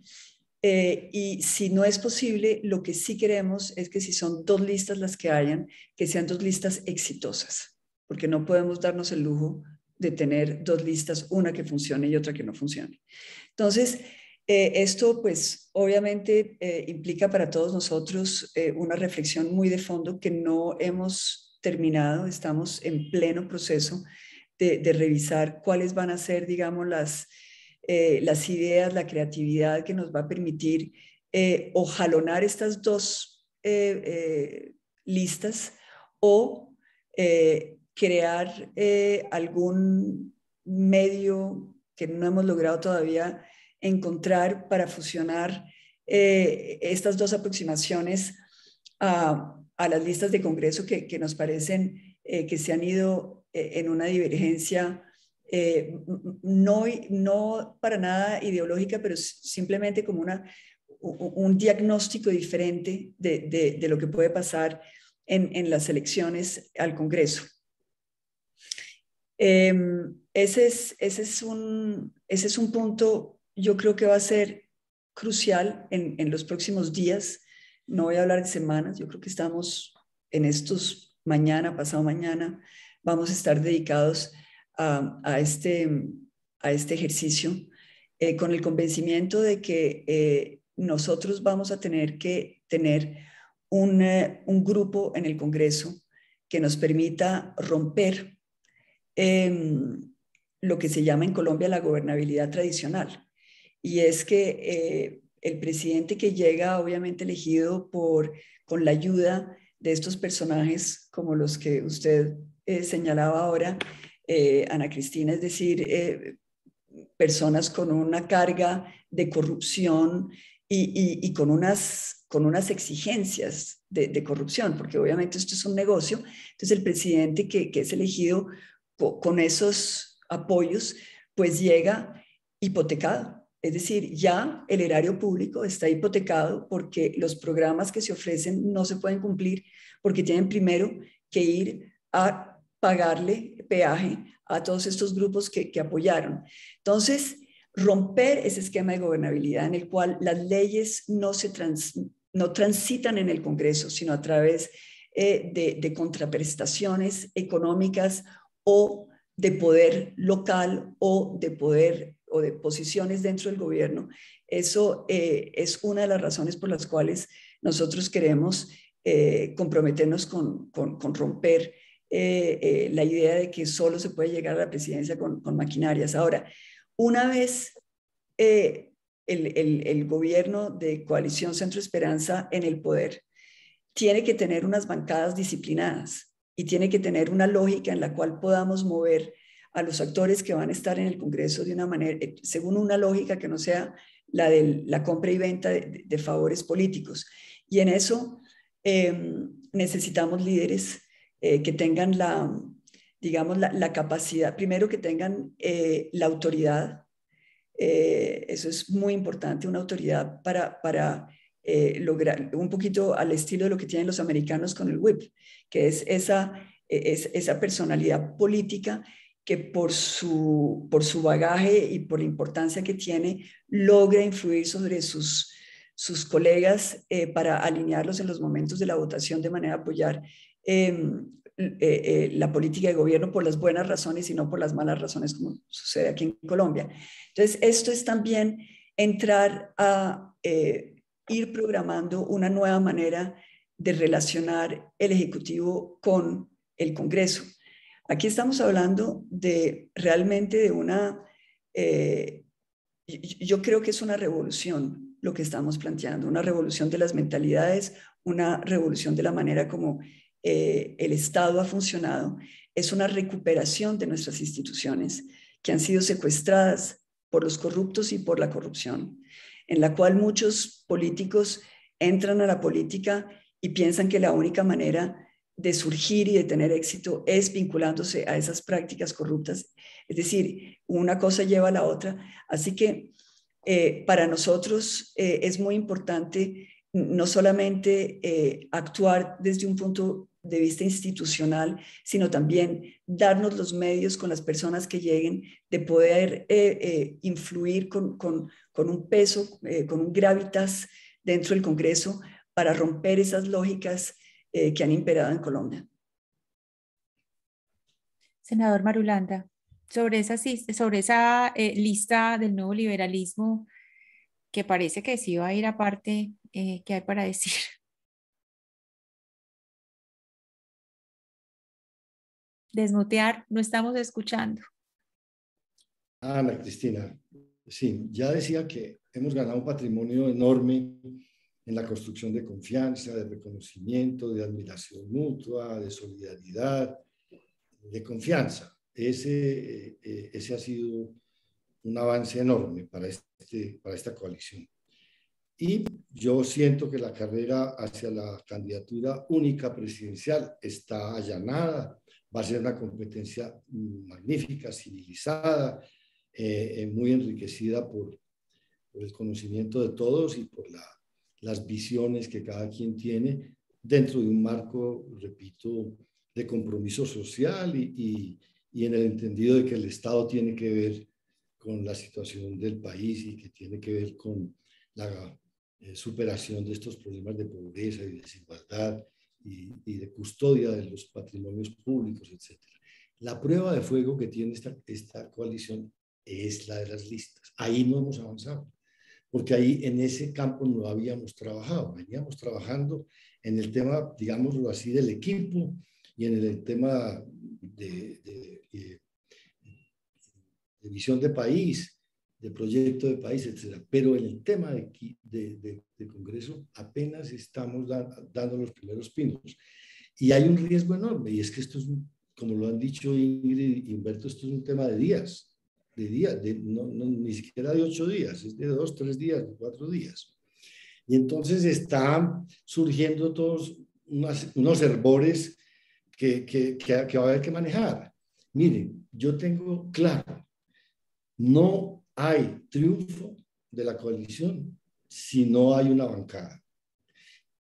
Speaker 4: Y si no es posible, lo que sí queremos es que si son dos listas las que hayan, que sean dos listas exitosas, porque no podemos darnos el lujo de tener dos listas, una que funcione y otra que no funcione. Entonces, esto pues obviamente implica para todos nosotros una reflexión muy de fondo que no hemos terminado. Estamos en pleno proceso de revisar cuáles van a ser, digamos, las ideas, la creatividad que nos va a permitir o jalonar estas dos listas o crear algún medio que no hemos logrado todavía encontrar para fusionar estas dos aproximaciones a las listas de Congreso que nos parecen que se han ido en una divergencia no para nada ideológica, pero simplemente como un diagnóstico diferente de lo que puede pasar en las elecciones al Congreso. Ese es un punto, yo creo que va a ser crucial en los próximos días. No voy a hablar de semanas, yo creo que estamos en estos mañana, pasado mañana, vamos a estar dedicados a este ejercicio con el convencimiento de que nosotros vamos a tener que tener un grupo en el Congreso que nos permita romper lo que se llama en Colombia la gobernabilidad tradicional. Y es que el presidente que llega, obviamente elegido con la ayuda de estos personajes como los que usted señalaba ahora, Ana Cristina, es decir, personas con una carga de corrupción y con unas exigencias de corrupción, porque obviamente esto es un negocio. Entonces el presidente que es elegido con esos apoyos, pues llega hipotecado. Es decir, ya el erario público está hipotecado porque los programas que se ofrecen no se pueden cumplir porque tienen primero que ir a pagarle peaje a todos estos grupos que apoyaron. Entonces, romper ese esquema de gobernabilidad en el cual las leyes no transitan en el Congreso, sino a través de contraprestaciones económicas o de poder local o de poder o de posiciones dentro del gobierno. Eso es una de las razones por las cuales nosotros queremos comprometernos con romper la idea de que solo se puede llegar a la presidencia con maquinarias. Ahora, una vez el gobierno de Coalición Centro Esperanza en el poder tiene que tener unas bancadas disciplinadas y tiene que tener una lógica en la cual podamos mover a los actores que van a estar en el Congreso de una manera, según una lógica que no sea la de la compra y venta de favores políticos. Y en eso necesitamos líderes que tengan digamos, la capacidad, primero que tengan la autoridad. Eso es muy importante, una autoridad para lograr un poquito al estilo de lo que tienen los americanos con el whip, que es esa personalidad política que por su bagaje y por la importancia que tiene, logra influir sobre sus colegas para alinearlos en los momentos de la votación de manera a apoyar la política de gobierno por las buenas razones y no por las malas razones como sucede aquí en Colombia. Entonces, esto es también entrar a ir programando una nueva manera de relacionar el Ejecutivo con el Congreso. Aquí estamos hablando realmente de yo creo que es una revolución lo que estamos planteando, una revolución de las mentalidades, una revolución de la manera como el Estado ha funcionado, es una recuperación de nuestras instituciones que han sido secuestradas por los corruptos y por la corrupción, en la cual muchos políticos entran a la política y piensan que la única manera de surgir y de tener éxito es vinculándose a esas prácticas corruptas. Es decir, una cosa lleva a la otra. Así que para nosotros es muy importante no solamente actuar desde un punto de vista institucional, sino también darnos los medios con las personas que lleguen de poder influir con un peso, con un gravitas dentro del Congreso para romper esas lógicas que han imperado en Colombia.
Speaker 2: Senador Marulanda, sobre esa lista del nuevo liberalismo, que parece que sí va a ir aparte, ¿qué hay para decir? Desmutear, no estamos escuchando.
Speaker 5: Ana Cristina, sí, ya decía que hemos ganado un patrimonio enorme en la construcción de confianza, de reconocimiento, de admiración mutua, de solidaridad, de confianza. Ese ha sido un avance enorme para esta coalición. Y yo siento que la carrera hacia la candidatura única presidencial está allanada, va a ser una competencia magnífica, civilizada, muy enriquecida por el conocimiento de todos y por las visiones que cada quien tiene dentro de un marco, repito, de compromiso social y en el entendido de que el Estado tiene que ver con la situación del país y que tiene que ver con la superación de estos problemas de pobreza y desigualdad y de custodia de los patrimonios públicos, etc. La prueba de fuego que tiene esta coalición es la de las listas. Ahí no hemos avanzado, porque ahí en ese campo no habíamos trabajado. Veníamos trabajando en el tema, digámoslo así, del equipo y en el tema de visión de país, de proyecto de país, etc. Pero en el tema de Congreso apenas estamos dando los primeros pinos. Y hay un riesgo enorme, y es que esto es, como lo han dicho Ingrid y Humberto, esto es un tema de días, ni siquiera de 8 días, es de 2, 3 días, 4 días. Y entonces están surgiendo todos unos hervores que va a haber que manejar. Miren, yo tengo claro, no hay triunfo de la coalición si no hay una bancada.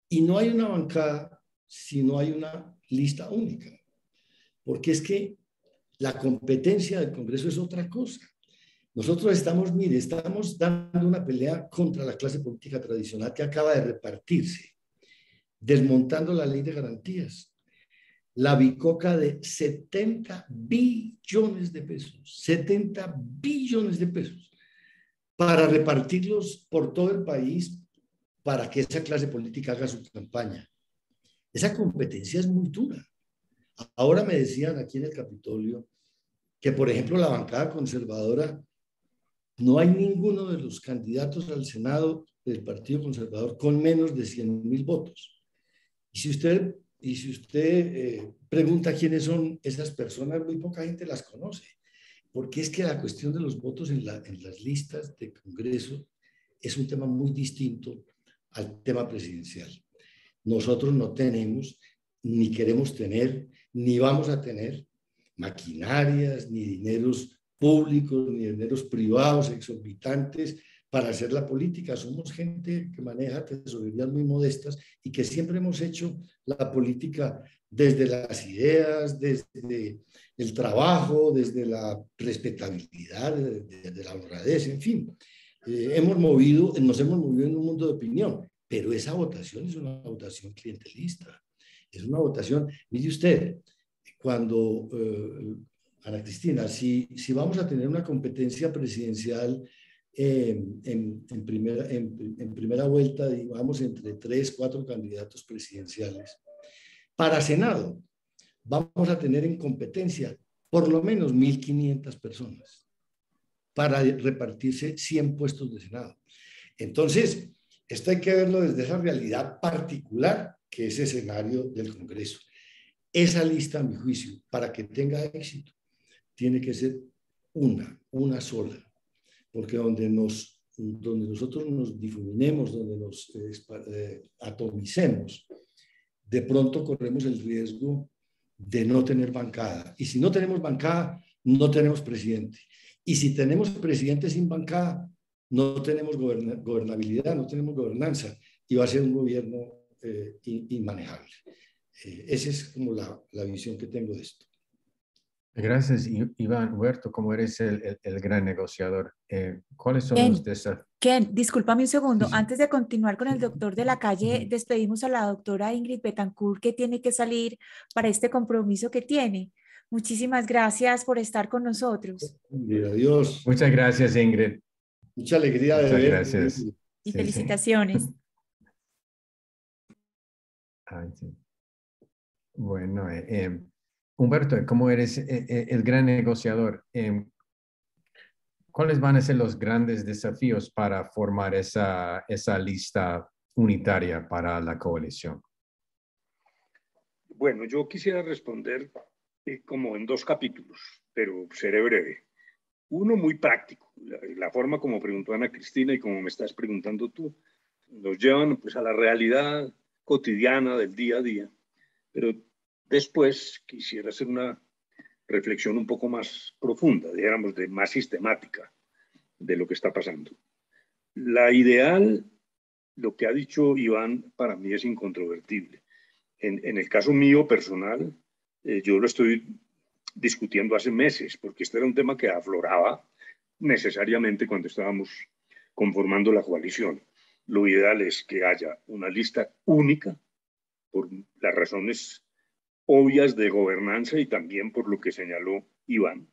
Speaker 5: Y no hay una bancada si no hay una lista única. Porque es que la competencia del Congreso es otra cosa. Nosotros estamos dando una pelea contra la clase política tradicional que acaba de repartirse, desmontando la ley de garantías. La bicoca de 70 billones de pesos, 70 billones de pesos, para repartirlos por todo el país para que esa clase política haga su campaña. Esa competencia es muy dura. Ahora me decían aquí en el Capitolio que, por ejemplo, la bancada conservadora No hay ninguno de los candidatos al Senado del Partido Conservador con menos de 100.000 votos. Y si usted pregunta quiénes son esas personas, muy poca gente las conoce, porque es que la cuestión de los votos en las listas de Congreso es un tema muy distinto al tema presidencial. Nosotros no tenemos, ni queremos tener, ni vamos a tener maquinarias, ni dineros públicos, ni dineros privados exorbitantes para hacer la política. Somos gente que maneja tesorerías muy modestas y que siempre hemos hecho la política desde las ideas, desde el trabajo, desde la respetabilidad, desde la honradez, en fin. Nos hemos movido en un mundo de opinión, pero esa votación es una votación clientelista. Es una votación, mire usted, cuando, Ana Cristina, si vamos a tener una competencia presidencial en primera vuelta, digamos, entre 3, 4 candidatos presidenciales, para Senado vamos a tener en competencia por lo menos 1.500 personas para repartirse 100 puestos de Senado. Entonces, esto hay que verlo desde esa realidad particular que es escenario del Congreso. Esa lista, a mi juicio, para que tenga éxito, tiene que ser una sola, porque donde nosotros nos difuminemos, donde nos atomicemos, de pronto corremos el riesgo de no tener bancada. Y si no tenemos bancada, no tenemos presidente. Y si tenemos presidente sin bancada, no tenemos gobernabilidad, no tenemos gobernanza, y va a ser un gobierno inmanejable. Esa es como la visión que tengo de esto.
Speaker 1: Gracias, Iván. Huberto, como eres el gran negociador, ¿cuáles son los desafíos?
Speaker 2: Ken, discúlpame un segundo.
Speaker 5: Sí.
Speaker 2: Antes de continuar con el doctor de la calle, despedimos a la doctora Ingrid Betancourt, que tiene que salir para este compromiso que tiene. Muchísimas gracias por estar con nosotros.
Speaker 5: Adiós.
Speaker 1: Muchas gracias, Ingrid.
Speaker 5: Mucha alegría de
Speaker 1: Muchas
Speaker 5: ver.
Speaker 1: gracias.
Speaker 2: Y
Speaker 1: Sí,
Speaker 2: felicitaciones.
Speaker 1: sí. Ay, sí. Bueno, Humberto, como eres el gran negociador, ¿cuáles van a ser los grandes desafíos para formar esa lista unitaria para la coalición?
Speaker 3: Bueno, yo quisiera responder como en 2 capítulos, pero seré breve. Uno muy práctico, la forma como preguntó Ana Cristina y como me estás preguntando tú, nos llevan pues a la realidad cotidiana del día a día, pero después quisiera hacer una reflexión un poco más profunda, digamos, más sistemática de lo que está pasando. La ideal, lo que ha dicho Iván, para mí es incontrovertible. En el caso mío personal, yo lo estoy discutiendo hace meses, porque este era un tema que afloraba necesariamente cuando estábamos conformando la coalición. Lo ideal es que haya una lista única, por las razones obvias de gobernanza y también por lo que señaló Iván.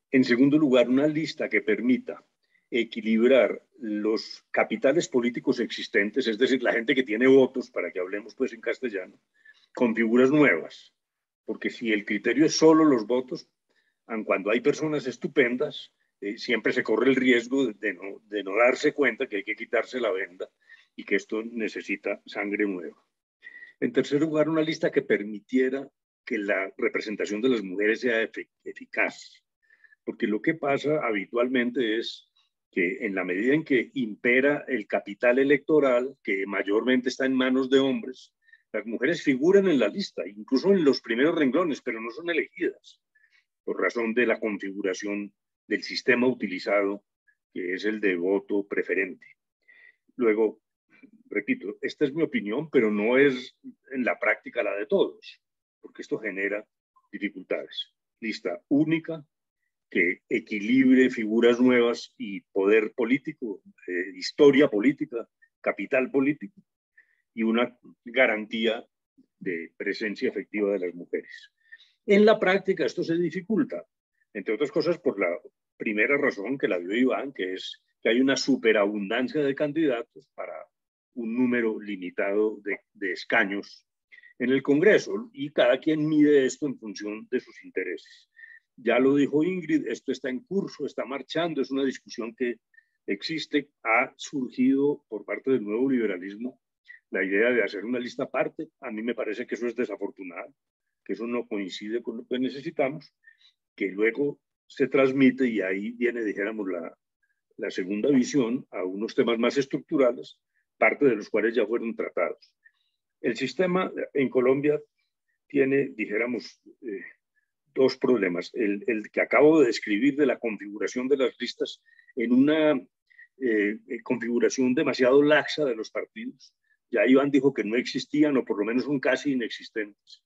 Speaker 3: En segundo lugar, una lista que permita equilibrar los capitales políticos existentes, es decir, la gente que tiene votos, para que hablemos pues en castellano, con figuras nuevas. Porque si el criterio es solo los votos, aun cuando hay personas estupendas, siempre se corre el riesgo de no darse cuenta que hay que quitarse la venda y que esto necesita sangre nueva. En tercer lugar, una lista que permitiera que la representación de las mujeres sea eficaz. Porque lo que pasa habitualmente es que en la medida en que impera el capital electoral, que mayormente está en manos de hombres, las mujeres figuran en la lista, incluso en los primeros renglones, pero no son elegidas, por razón de la configuración del sistema utilizado, que es el de voto preferente. Luego, repito, esta es mi opinión, pero no es en la práctica la de todos, porque esto genera dificultades. Lista única, que equilibre figuras nuevas y poder político, historia política, capital político, y una garantía de presencia efectiva de las mujeres. En la práctica esto se dificulta, entre otras cosas por la primera razón que la dio Iván, que es que hay una superabundancia de candidatos para un número limitado de escaños en el Congreso, y cada quien mide esto en función de sus intereses. Ya lo dijo Ingrid, esto está en curso, está marchando, es una discusión que existe, ha surgido por parte del nuevo liberalismo la idea de hacer una lista aparte. A mí me parece que eso es desafortunado, que eso no coincide con lo que necesitamos, que luego se transmite y ahí viene, dijéramos, la segunda visión a unos temas más estructurales, parte de los cuales ya fueron tratados. El sistema en Colombia tiene, dijéramos, dos problemas. El que acabo de describir de la configuración de las listas en una configuración demasiado laxa de los partidos. Ya Iván dijo que no existían, o por lo menos son casi inexistentes.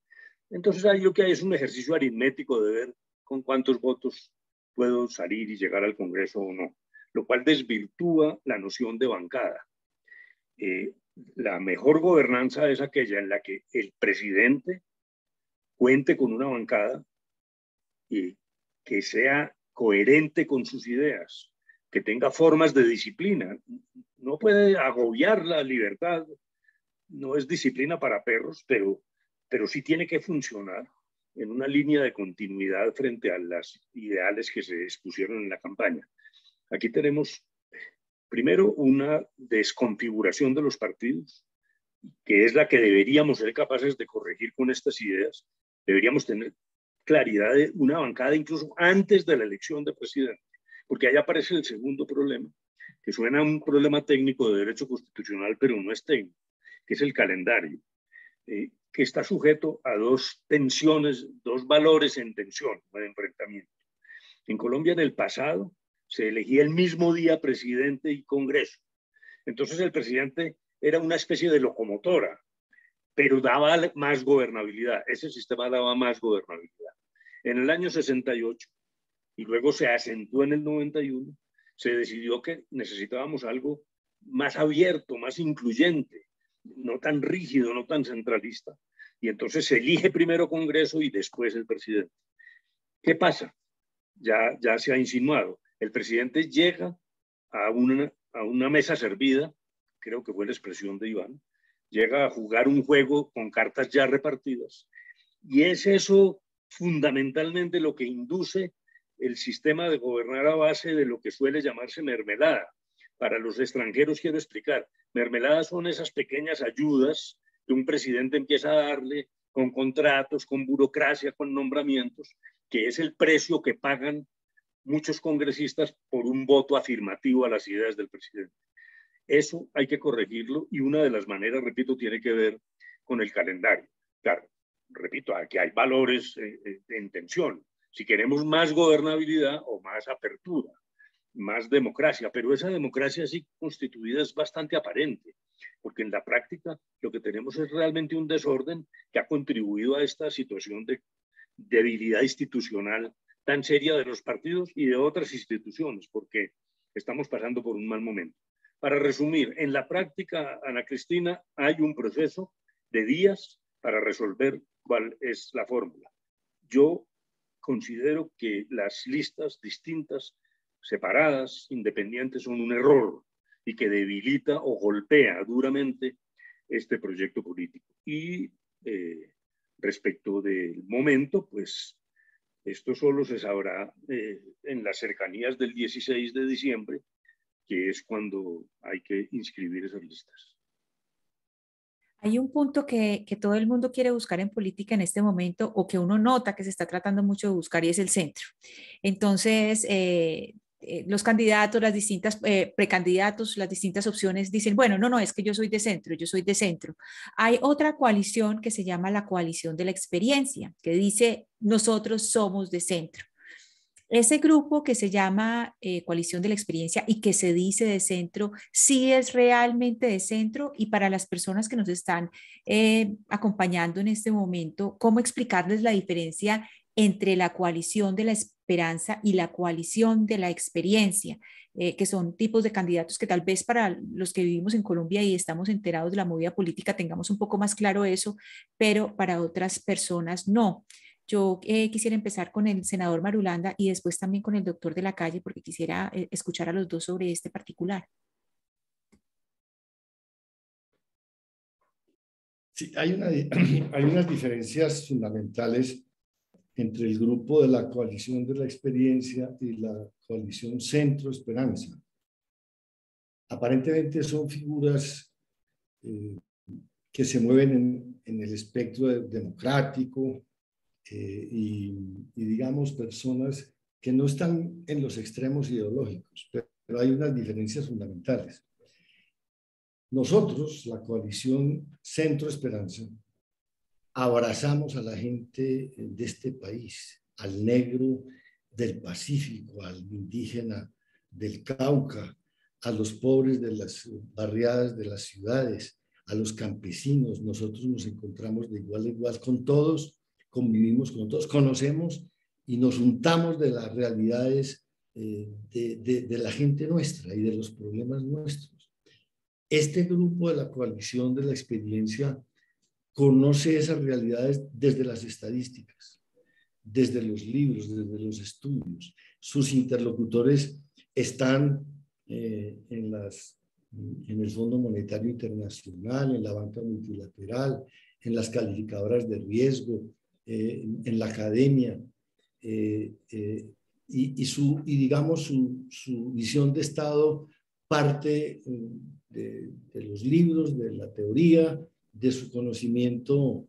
Speaker 3: Entonces ahí lo que hay es un ejercicio aritmético de ver con cuántos votos puedo salir y llegar al Congreso o no, lo cual desvirtúa la noción de bancada. La mejor gobernanza es aquella en la que el presidente cuente con una bancada y que sea coherente con sus ideas, que tenga formas de disciplina. No puede agobiar la libertad, no es disciplina para perros, pero sí tiene que funcionar en una línea de continuidad frente a las ideales que se expusieron en la campaña. Aquí tenemos, primero, una desconfiguración de los partidos, que es la que deberíamos ser capaces de corregir con estas ideas. Deberíamos tener claridad de una bancada incluso antes de la elección de presidente, porque ahí aparece el segundo problema, que suena a un problema técnico de derecho constitucional, pero no es técnico, que es el calendario, que está sujeto a dos tensiones, dos valores en tensión, de enfrentamiento. En Colombia, en el pasado, se elegía el mismo día presidente y Congreso. Entonces el presidente era una especie de locomotora, pero daba más gobernabilidad. Ese sistema daba más gobernabilidad. En el año 68, y luego se acentuó en el 91, se decidió que necesitábamos algo más abierto, más incluyente, no tan rígido, no tan centralista. Y entonces se elige primero Congreso y después el presidente. ¿Qué pasa? Ya se ha insinuado. El presidente llega a una mesa servida, creo que fue la expresión de Iván, llega a jugar un juego con cartas ya repartidas. Y es eso fundamentalmente lo que induce el sistema de gobernar a base de lo que suele llamarse mermelada. Para los extranjeros quiero explicar, mermeladas son esas pequeñas ayudas que un presidente empieza a darle con contratos, con burocracia, con nombramientos, que es el precio que pagan muchos congresistas por un voto afirmativo a las ideas del presidente. Eso hay que corregirlo y una de las maneras, repito, tiene que ver con el calendario. Claro, repito, aquí hay valores en tensión. Si queremos más gobernabilidad o más apertura, más democracia, pero esa democracia así constituida es bastante aparente, porque en la práctica lo que tenemos es realmente un desorden que ha contribuido a esta situación de debilidad institucional tan seria de los partidos y de otras instituciones, porque estamos pasando por un mal momento. Para resumir, en la práctica, Ana Cristina, hay un proceso de días para resolver cuál es la fórmula. Yo considero que las listas distintas, separadas, independientes, son un error y que debilita o golpea duramente este proyecto político. Y respecto del momento, pues esto solo se sabrá en las cercanías del 16 de diciembre, que es cuando hay que inscribir esas listas.
Speaker 2: Hay un punto que todo el mundo quiere buscar en política en este momento o que uno nota que se está tratando mucho de buscar y es el centro. Entonces, los candidatos, las distintas precandidatos, las distintas opciones dicen, bueno, no, es que yo soy de centro, yo soy de centro. Hay otra coalición que se llama la coalición de la experiencia, que dice, nosotros somos de centro. Ese grupo que se llama Coalición de la Experiencia y que se dice de centro, sí es realmente de centro. Y para las personas que nos están acompañando en este momento, ¿cómo explicarles la diferencia entre la coalición de la esperanza y la coalición de la experiencia? Que son tipos de candidatos que tal vez para los que vivimos en Colombia y estamos enterados de la movida política tengamos un poco más claro eso, pero para otras personas no. Yo quisiera empezar con el senador Marulanda y después también con el doctor de la calle, porque quisiera escuchar a los dos sobre este particular.
Speaker 5: Sí, hay unas diferencias fundamentales entre el grupo de la Coalición de la Experiencia y la Coalición Centro Esperanza. Aparentemente son figuras que se mueven en el espectro democrático y digamos personas que no están en los extremos ideológicos, pero hay unas diferencias fundamentales. Nosotros, la Coalición Centro Esperanza, abrazamos a la gente de este país, al negro del Pacífico, al indígena del Cauca, a los pobres de las barriadas de las ciudades, a los campesinos. Nosotros nos encontramos de igual a igual con todos, convivimos con todos, conocemos y nos untamos de las realidades de la gente nuestra y de los problemas nuestros. Este grupo de la Coalición de la Experiencia conoce esas realidades desde las estadísticas, desde los libros, desde los estudios. Sus interlocutores están en el Fondo Monetario Internacional, en la banca multilateral, en las calificadoras de riesgo, en la academia, digamos su visión de Estado parte de los libros, de la teoría, de su conocimiento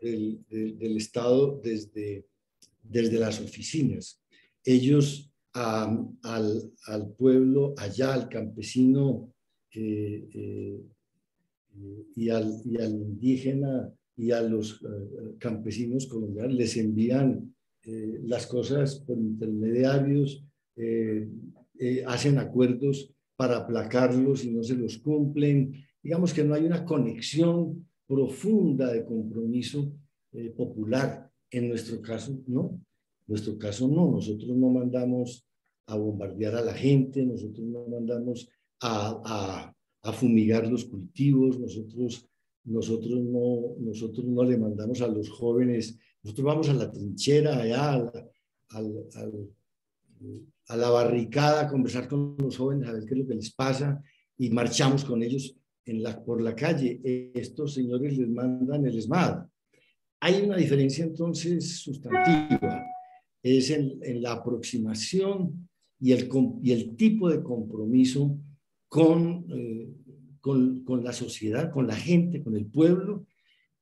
Speaker 5: del Estado desde las oficinas. Ellos al pueblo allá, al campesino y al indígena y a los campesinos colombianos les envían las cosas por intermediarios, hacen acuerdos para aplacarlos y no se los cumplen. Digamos que no hay una conexión profunda de compromiso popular. En nuestro caso, no. En nuestro caso, no. Nosotros no mandamos a bombardear a la gente, nosotros no mandamos a fumigar los cultivos, nosotros no le mandamos a los jóvenes, nosotros vamos a la trinchera, allá, a la barricada, a conversar con los jóvenes, a ver qué es lo que les pasa, y marchamos con ellos por la calle. Estos señores les mandan el ESMAD. Hay una diferencia entonces sustantiva, es en la aproximación y el tipo de compromiso con la sociedad, con la gente, con el pueblo,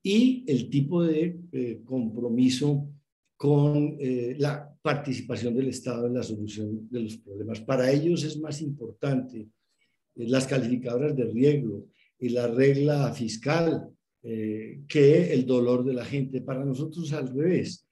Speaker 5: y el tipo de compromiso con la participación del Estado en la solución de los problemas. Para ellos es más importante las calificadoras de riesgo y la regla fiscal que el dolor de la gente. Para nosotros al revés.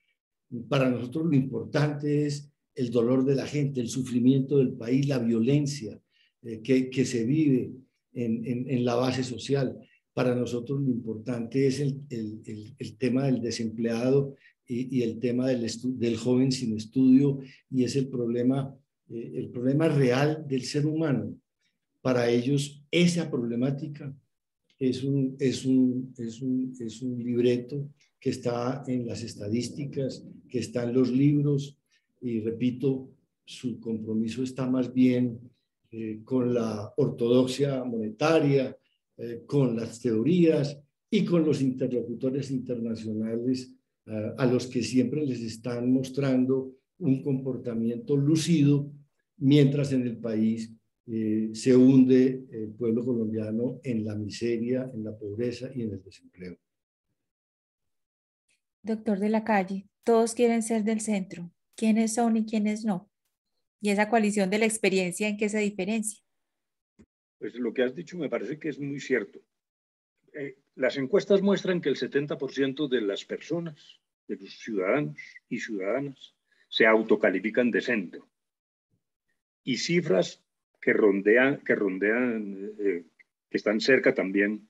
Speaker 5: Para nosotros lo importante es el dolor de la gente, el sufrimiento del país, la violencia que se vive en la base social. Para nosotros lo importante es el tema del desempleado y el tema del joven sin estudio, y es el problema real del ser humano. Para ellos esa problemática es un libreto que está en las estadísticas, que está en los libros, y repito, su compromiso está más bien con la ortodoxia monetaria, con las teorías y con los interlocutores internacionales a los que siempre les están mostrando un comportamiento lucido, mientras en el país se hunde el pueblo colombiano en la miseria, en la pobreza y en el desempleo.
Speaker 2: Doctor de la Calle, todos quieren ser del centro. ¿Quiénes son y quiénes no? ¿Y esa coalición de la experiencia en qué se diferencia?
Speaker 3: Pues lo que has dicho me parece que es muy cierto. Las encuestas muestran que el 70% de las personas, de los ciudadanos y ciudadanas, se autocalifican de centro. Y cifras que están cerca también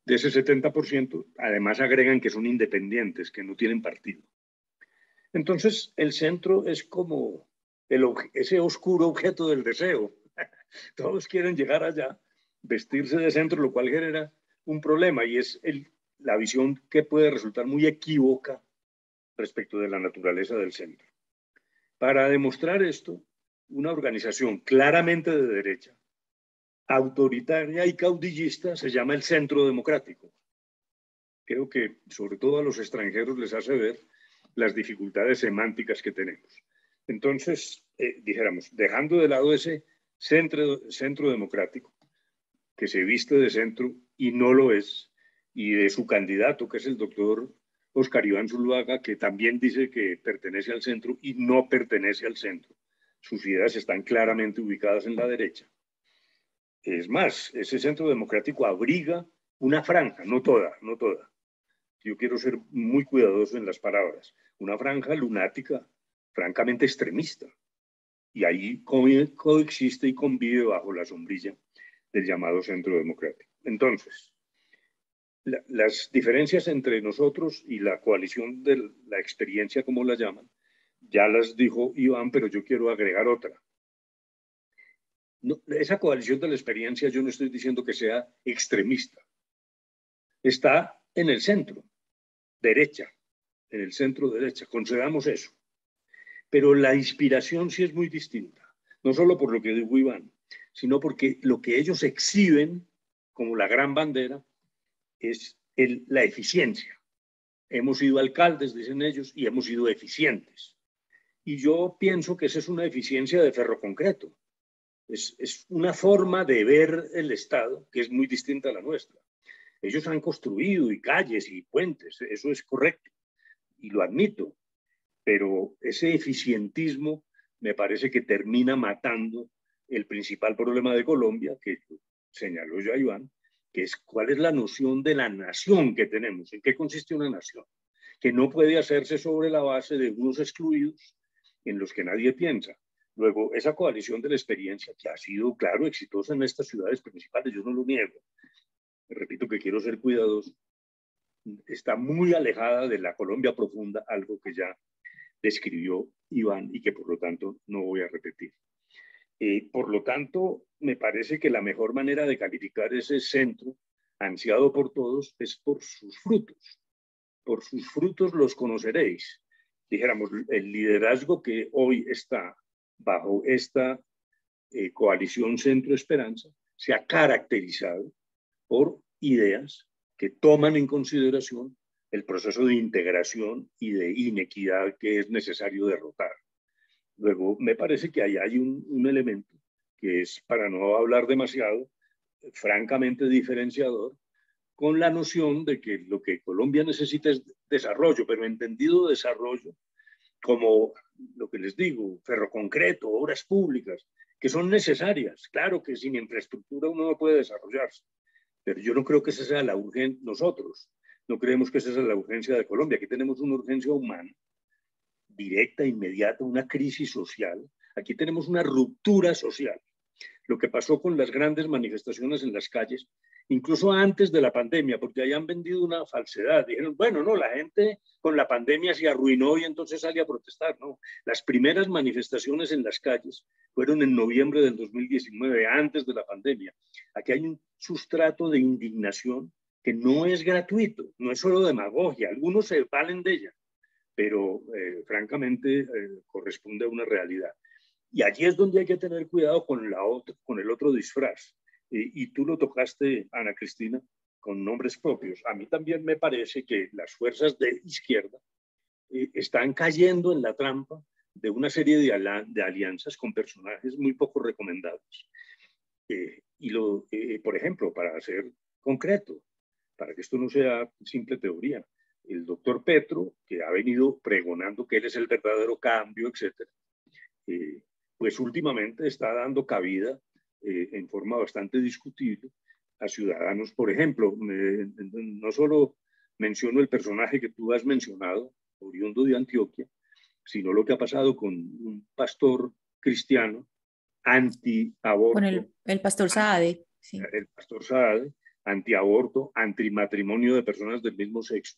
Speaker 3: de ese 70%, además agregan que son independientes, que no tienen partido. Entonces, el centro es como ese oscuro objeto del deseo. Todos quieren llegar allá, vestirse de centro, lo cual genera un problema, y es la visión que puede resultar muy equívoca respecto de la naturaleza del centro. Para demostrar esto, una organización claramente de derecha, autoritaria y caudillista, se llama el Centro Democrático. Creo que sobre todo a los extranjeros les hace ver las dificultades semánticas que tenemos. Entonces, dijéramos, dejando de lado ese centro democrático, que se viste de centro y no lo es, y de su candidato, que es el doctor Oscar Iván Zuluaga, que también dice que pertenece al centro y no pertenece al centro. Sus ideas están claramente ubicadas en la derecha. Es más, ese centro democrático abriga una franja, no toda. Yo quiero ser muy cuidadoso en las palabras. Una franja lunática, francamente extremista. Y ahí coexiste y convive bajo la sombrilla del llamado centro democrático. Entonces, las diferencias entre nosotros y la coalición de la experiencia, como la llaman, ya las dijo Iván, pero yo quiero agregar otra. No, esa coalición de la experiencia, yo no estoy diciendo que sea extremista. Está en el centro, derecha, en el centro derecha, concedamos eso. Pero la inspiración sí es muy distinta, no solo por lo que dijo Iván, sino porque lo que ellos exhiben como la gran bandera es la eficiencia. Hemos sido alcaldes, dicen ellos, y hemos sido eficientes. Y yo pienso que esa es una eficiencia de ferroconcreto. Es una forma de ver el Estado que es muy distinta a la nuestra. Ellos han construido y calles y puentes, eso es correcto, y lo admito, pero ese eficientismo me parece que termina matando el principal problema de Colombia, que señaló ya Iván, que es cuál es la noción de la nación que tenemos, en qué consiste una nación, que no puede hacerse sobre la base de unos excluidos en los que nadie piensa. Luego, esa coalición de la experiencia, que ha sido, claro, exitosa en estas ciudades principales, yo no lo niego, repito que quiero ser cuidadoso, está muy alejada de la Colombia profunda, algo que ya describió Iván y que por lo tanto no voy a repetir. Por lo tanto, me parece que la mejor manera de calificar ese centro, ansiado por todos, es por sus frutos. Por sus frutos los conoceréis. Dijéramos, el liderazgo que hoy está bajo esta coalición Centro Esperanza se ha caracterizado por ideas que toman en consideración el proceso de integración y de inequidad que es necesario derrotar. Luego, me parece que ahí hay un elemento que es, para no hablar demasiado, francamente diferenciador, con la noción de que lo que Colombia necesita es desarrollo, pero entendido desarrollo como lo que les digo, ferroconcreto, obras públicas, que son necesarias. Claro que sin infraestructura uno no puede desarrollarse, pero yo no creo que esa sea la urgencia, nosotros no creemos que esa sea la urgencia de Colombia. Aquí tenemos una urgencia humana, directa, inmediata, una crisis social. Aquí tenemos una ruptura social. Lo que pasó con las grandes manifestaciones en las calles, incluso antes de la pandemia, porque ahí han vendido una falsedad. Dijeron, bueno, no, la gente con la pandemia se arruinó y entonces sale a protestar. No, las primeras manifestaciones en las calles fueron en noviembre del 2019, antes de la pandemia. Aquí hay un sustrato de indignación que no es gratuito, no es solo demagogia, algunos se valen de ella, pero francamente corresponde a una realidad. Y allí es donde hay que tener cuidado con el otro disfraz. Y tú lo tocaste, Ana Cristina, con nombres propios. A mí también me parece que las fuerzas de izquierda están cayendo en la trampa de una serie de alianzas con personajes muy poco recomendados. Por ejemplo, para ser concreto, para que esto no sea simple teoría, el doctor Petro, que ha venido pregonando que él es el verdadero cambio, etcétera, pues últimamente está dando cabida en forma bastante discutible a ciudadanos. Por ejemplo, no solo menciono el personaje que tú has mencionado, oriundo de Antioquia, sino lo que ha pasado con un pastor cristiano anti-aborto.
Speaker 2: Con el pastor Saade. Sí.
Speaker 3: El pastor Saade, anti-aborto, anti-matrimonio de personas del mismo sexo.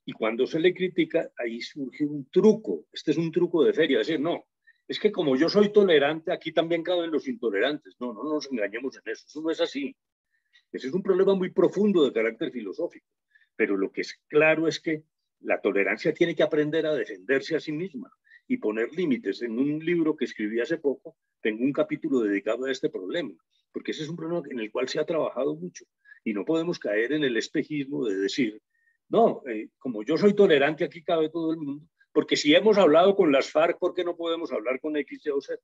Speaker 3: Y cuando se le critica, ahí surge un truco. Este es un truco de feria, es decir, no, es que como yo soy tolerante, aquí también caben los intolerantes. No, no nos engañemos en eso. Eso no es así. Ese es un problema muy profundo de carácter filosófico. Pero lo que es claro es que la tolerancia tiene que aprender a defenderse a sí misma y poner límites. En un libro que escribí hace poco, tengo un capítulo dedicado a este problema, porque ese es un problema en el cual se ha trabajado mucho. Y no podemos caer en el espejismo de decir, no, como yo soy tolerante, aquí cabe todo el mundo. Porque si hemos hablado con las FARC, ¿por qué no podemos hablar con X, Y o Z?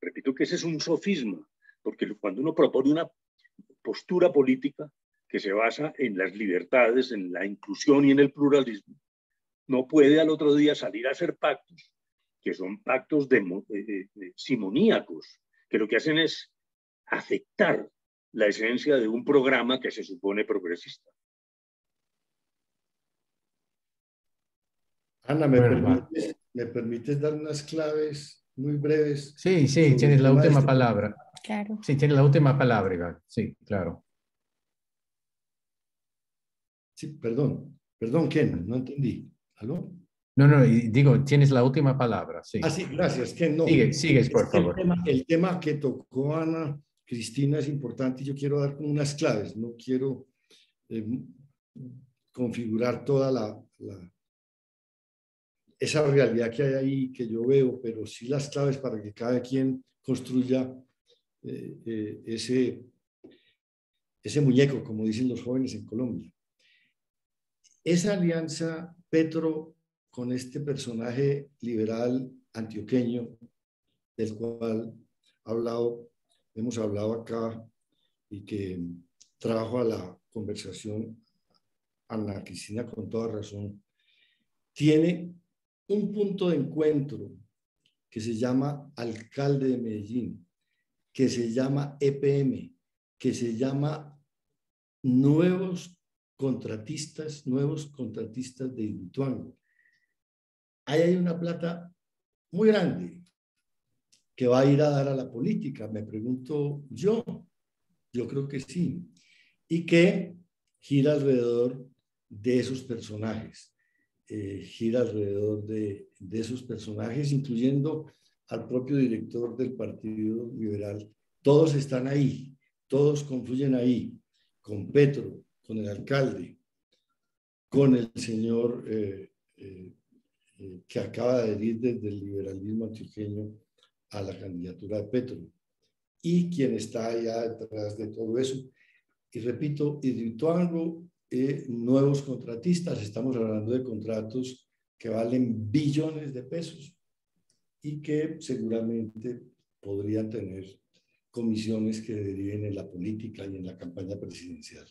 Speaker 3: Repito que ese es un sofisma, porque cuando uno propone una postura política que se basa en las libertades, en la inclusión y en el pluralismo, no puede al otro día salir a hacer pactos, que son pactos simoníacos, que lo que hacen es afectar la esencia de un programa que se supone progresista.
Speaker 5: Ana, ¿me permites dar unas claves muy breves?
Speaker 1: Sí, sí, tienes la última palabra.
Speaker 2: Claro.
Speaker 1: Sí, tienes la última palabra, Iván. Sí, claro.
Speaker 5: Sí, perdón, Ken, no entendí. ¿Aló?
Speaker 1: No, digo, tienes la última palabra, sí.
Speaker 5: Ah, sí, gracias, Ken, no.
Speaker 1: Sigues, por favor.
Speaker 5: El tema que tocó Ana Cristina es importante y yo quiero dar como unas claves, no quiero configurar toda esa realidad que hay ahí, que yo veo, pero sí las claves para que cada quien construya ese muñeco, como dicen los jóvenes en Colombia. Esa alianza Petro con este personaje liberal antioqueño, del cual hemos hablado acá y que trajo a la conversación Ana Cristina con toda razón, tiene un punto de encuentro que se llama alcalde de Medellín, que se llama EPM, que se llama nuevos contratistas de Hidroituango. Ahí hay una plata muy grande que va a ir a dar a la política, me pregunto yo creo que sí, y que gira alrededor de esos personajes, incluyendo al propio director del Partido Liberal. Todos están ahí, todos confluyen ahí, con Petro, con el alcalde, con el señor que acaba de adherir desde el liberalismo antioqueño a la candidatura de Petro, y quien está allá detrás de todo eso. Y repito, Hidroituango, nuevos contratistas, estamos hablando de contratos que valen billones de pesos y que seguramente podrían tener comisiones que deriven en la política y en la campaña presidencial.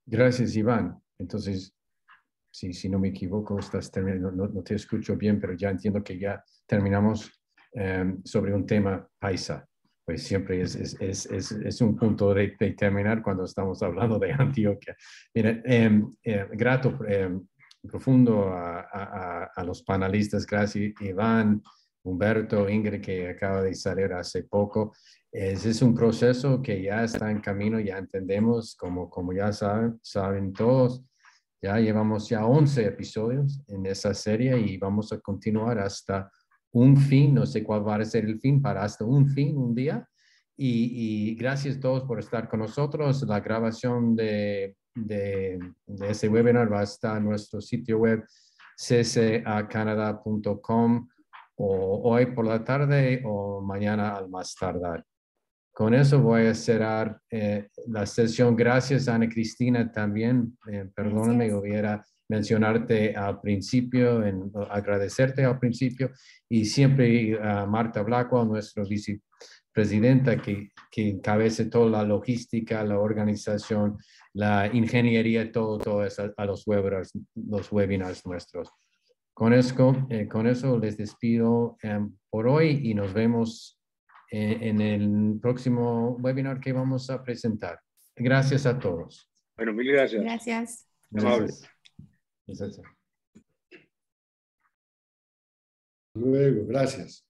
Speaker 1: Gracias, Iván. Entonces, si no me equivoco, estás terminando, no te escucho bien, pero ya entiendo que ya terminamos sobre un tema paisa. Pues siempre es un punto de terminar cuando estamos hablando de Antioquia. Mira, grato, profundo a los panelistas, gracias Iván, Humberto, Ingrid, que acaba de salir hace poco. Es un proceso que ya está en camino, ya entendemos, como ya saben todos. Ya llevamos ya 11 episodios en esa serie y vamos a continuar hasta un fin, no sé cuál va a ser el fin, para hasta un fin, un día. Y gracias a todos por estar con nosotros. La grabación de ese webinar va a estar en nuestro sitio web ccacanada.com o hoy por la tarde o mañana al más tardar. Con eso voy a cerrar la sesión. Gracias, Ana Cristina, también. Perdóname, hubiera mencionarte al principio, agradecerte al principio, y siempre a Marta Blackwell, nuestra vicepresidenta, que encabece toda la logística, la organización, la ingeniería, todo eso a los webinars nuestros. Con eso les despido por hoy y nos vemos en el próximo webinar que vamos a presentar. Gracias a todos.
Speaker 3: Bueno, mil gracias.
Speaker 2: Gracias.
Speaker 3: Amable.
Speaker 1: Gracias.
Speaker 5: Luego, gracias.